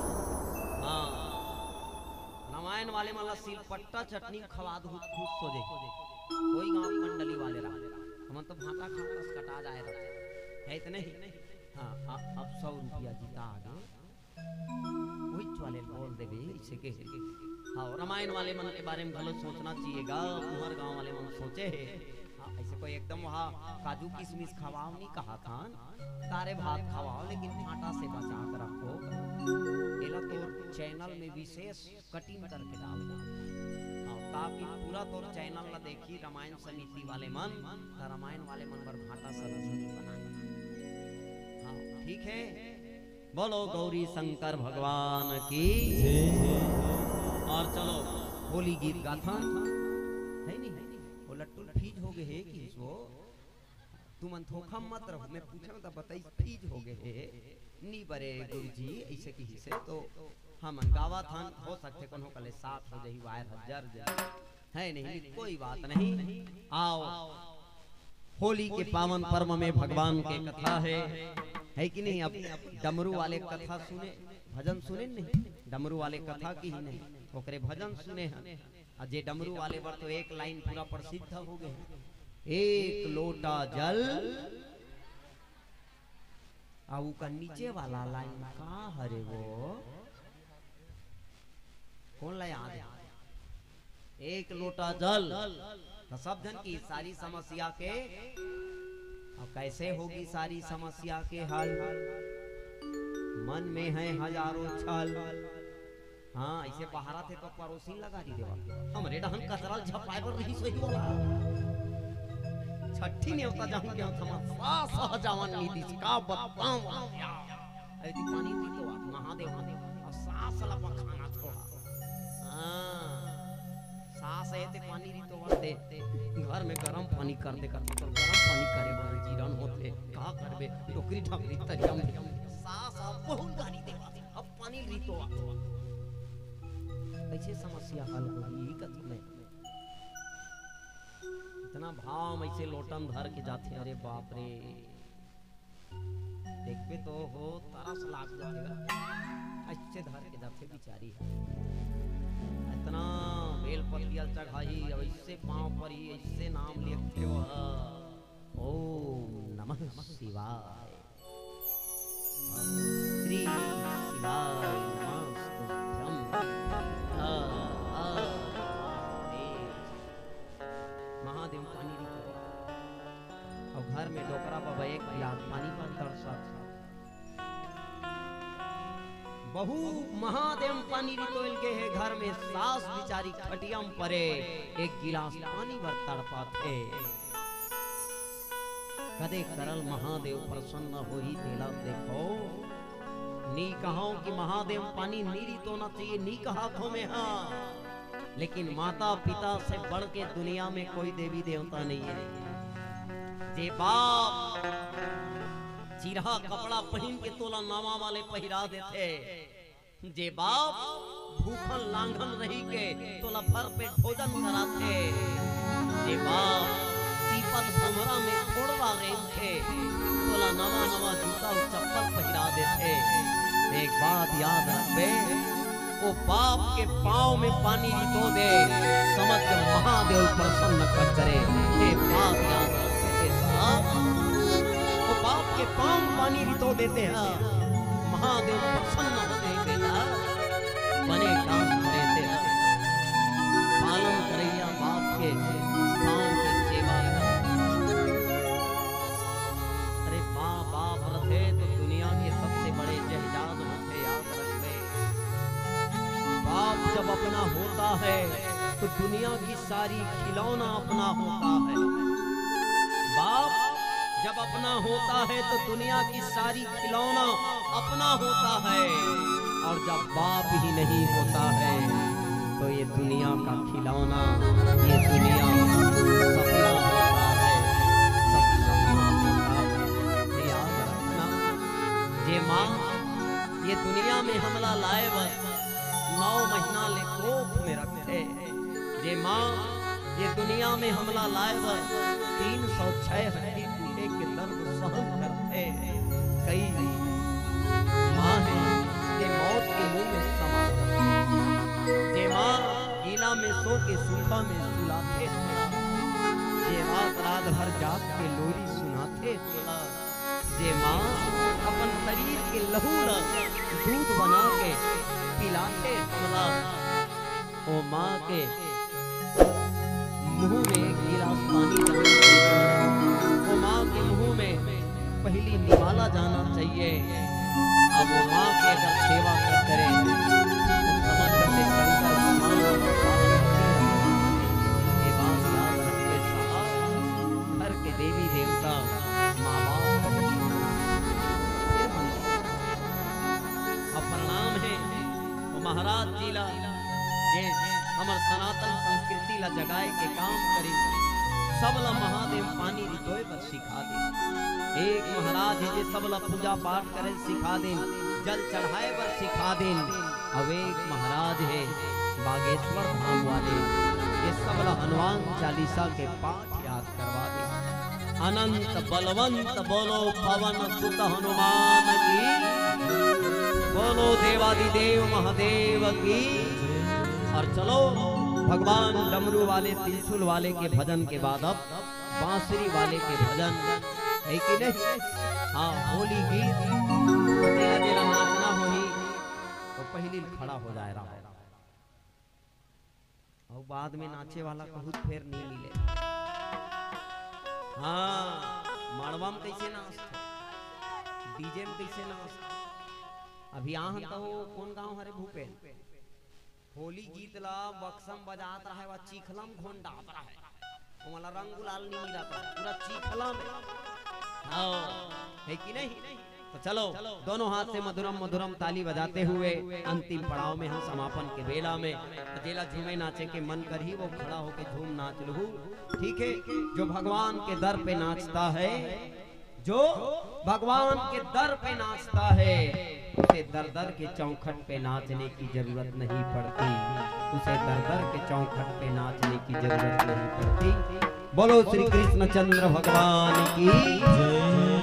हां रामायण वाले मतलब सिलपट्टा चटनी खवा दो खुश हो जाए। कोई गांव मंडली वाले रहा हम तो भाटा खा बस कटा जाए है इतने ही। हाँ अब 100 रुपया जीता आ गए वही वाले बोल देवे इसे के। हाँ रामायण वाले मन के बारे में भले सोचना चाहिएगा, तुम्हारे गांव वाले मन सोचे है। हाँ ऐसे कोई एकदम वहाँ काजू किशमिश खवाओ नहीं कहा था, तारे भात खवाओ लेकिन भाटा से बचा कर रखो। एला तो चैनल में विशेष कटिंग करके डाल दो ताकि पूरा तो चैनल ला देखी रामायण समिति वाले मन, रामायण वाले मन पर भाटा सब्जी बनाए। हाँ ठीक है, बोलो गौरी शंकर भगवान की। और चलो होली गीत गाथा है नहीं वो लट्टू फीज हो गए है कि वो तुम थोखा मत रहो। मैं पूछा तो बताई फीज हो गए है नी बरे गुरुजी ऐसे की से तो हम गावा थान हो सकते कौन कले साथ हो जाई वायर हजार है नहीं कोई बात नहीं। आओ होली के पावन पर्व में भगवान के कथा है कि नहीं। अब डमरू वाले कथा सुने भजन सुने नहीं, डमरू वाले कथा की ही नहीं ओकरे भजन सुने हैं। जे डमरू वाले पर तो एक लाइन पूरा प्रसिद्ध हो गए, एक लोटा जल आउ का नीचे वाला लाइन का हरे वो कौन ला याद है? एक लोटा जल तो सब जन की सारी समस्या के अब कैसे होगी सारी समस्या के हल। मन में है हजारों छल। हाँ ऐसे बहारा थे तो पड़ोसी लगा दी देवा हमरे डहन कचरा झपाए पर नहीं सही होला। छठी ने होता जाऊं क्या थमा सास जवान नीति का बताऊं ऐसी पानी पी तो महादेव और सास ला पखाना छोड़ा। हां सास है ते पानी री तो वर्ते घर में गरम पानी कर दे करते तो गरम पानी करे बर जीरन होते का करबे टोकरी ढकरी तरिया में सास अब बहुत गाड़ी देवा अब पानी री तो कैसे समस्या हल होगी कथी में। इतना भाव ऐसे लोटन धर के जाते अरे बाप रे देखबे तो हो तरस लाग जाएगा ऐसे धर के जाते बिचारी इतना बेलपतिया चढ़ाई अब इससे पांव पर ही इससे नाम लिखते हो ओम नमः शिवाय श्री शिवाय नमस्तुभ्यं महादेव पानी दी और घर में डोकरा पर एक गिलास पानी पर तरसा बहु महादेव पानी रितोल के है घर में सास बिचारी खटियम परे एक गिलास पानी भर तड़पा थे कदे करल महादेव प्रसन्न हो ही देला देखो नी कहो कि महादेव पानी नीरी तो ना चाहिए नी हाथों में हाँ लेकिन माता पिता से बढ़ के दुनिया में कोई देवी देवता नहीं है जे बाप चिरहा कपड़ा पहन के तोला नामा वाले पहिरा देते जे बाप भूखल लांघन रही के तोला भर पे भोजन कराते जे बाप पीपल भमरा में छोड़वा रेंगे तोला नवा नवा जूता और चप्पल पहिरा देते एक बात याद रखबे वो बाप के पाँव में पानी रितो दे समझ के महादेव प्रसन्न कर करे ये बात याद रखते साहब बाप के पांव पानी रितो देते हैं महादेव प्रसन्न होते हैं बेटा बने काम देते हैं पालन करैया बाप के पांव की सेवा अरे माँ बाप रहे तो दुनिया के सबसे बड़े जहिजाद होते याद रखते बाप जब अपना होता है तो दुनिया की सारी खिलौना अपना होता है बाप जब अपना होता है तो दुनिया की सारी खिलौना अपना होता है और जब बाप ही नहीं होता है तो ये दुनिया का खिलौना ये दुनिया सपना होता है सब सपना होता है याद रखना ये माँ ये दुनिया में हमला लाए बस 9 महीना ले कोख में रखते ये माँ ये दुनिया में हमला लाए बस 306 हड्डी के दर्द सहन करते कई माँ है के मौत के मुंह में समा जे माँ गीला में सो के सूखा में सुलाते जे रात रात भर जाग के लोरी सुनाते जे माँ अपन शरीर के लहू दूध बना के पिलाते ओ माँ के मुंह में एक गिलास पानी वो माँ के मुंह में पहली निवाला जाना चाहिए अब वो माँ के अगर सेवा कर करे तो समझ करते शंकर भगवान ये बात याद रखते साहब घर के देवी देवता माँ बाप अब प्रणाम है वो महाराज जी ला हमार सनातन संस्कृति ला जगाए के काम करी सबला महादेव पानी रितोय पर सिखा दे एक महाराज है जे सबला पूजा पाठ करे सिखा दे जल चढ़ाए पर सिखा दे अब एक महाराज है बागेश्वर धाम वाले ये सबला हनुमान चालीसा के पाठ याद करवा दे अनंत बलवंत बोलो पवन सुत हनुमान की बोलो देवादिदेव महादेव की और चलो भगवान डमरू वाले त्रिशूल वाले के भजन के बाद अब बांसुरी वाले के भजन है कि नहीं हाँ होली गीत तेरा तेरा नाचना होई तो पहली खड़ा हो जाए रहा और बाद में नाचे वाला बहुत फेर नहीं मिले हाँ माड़वा में कैसे नाचते डीजे में कैसे नाचते अभी यहाँ तो कौन गांव हरे भूपेन होली गीत ला बक्सम बजात रहा है चीखलम घोंडात रहा है वाला रंग गुलाल नहीं मिला था पूरा चीखलम है कि नहीं तो चलो दोनों हाथ से मधुरम मधुरम ताली बजाते हुए अंतिम पड़ाव में हम समापन के बेला में अकेला झूमे नाचे के मन कर ही वो खड़ा होके झूम नाच लूं ठीक है जो भगवान के दर पे नाचता है जो भगवान के दर पे नाचता है उसे दर दर के चौखट पे नाचने की जरूरत नहीं पड़ती उसे दर दर के चौखट पे नाचने की जरूरत नहीं पड़ती बोलो श्री कृष्ण चंद्र भगवान की जय।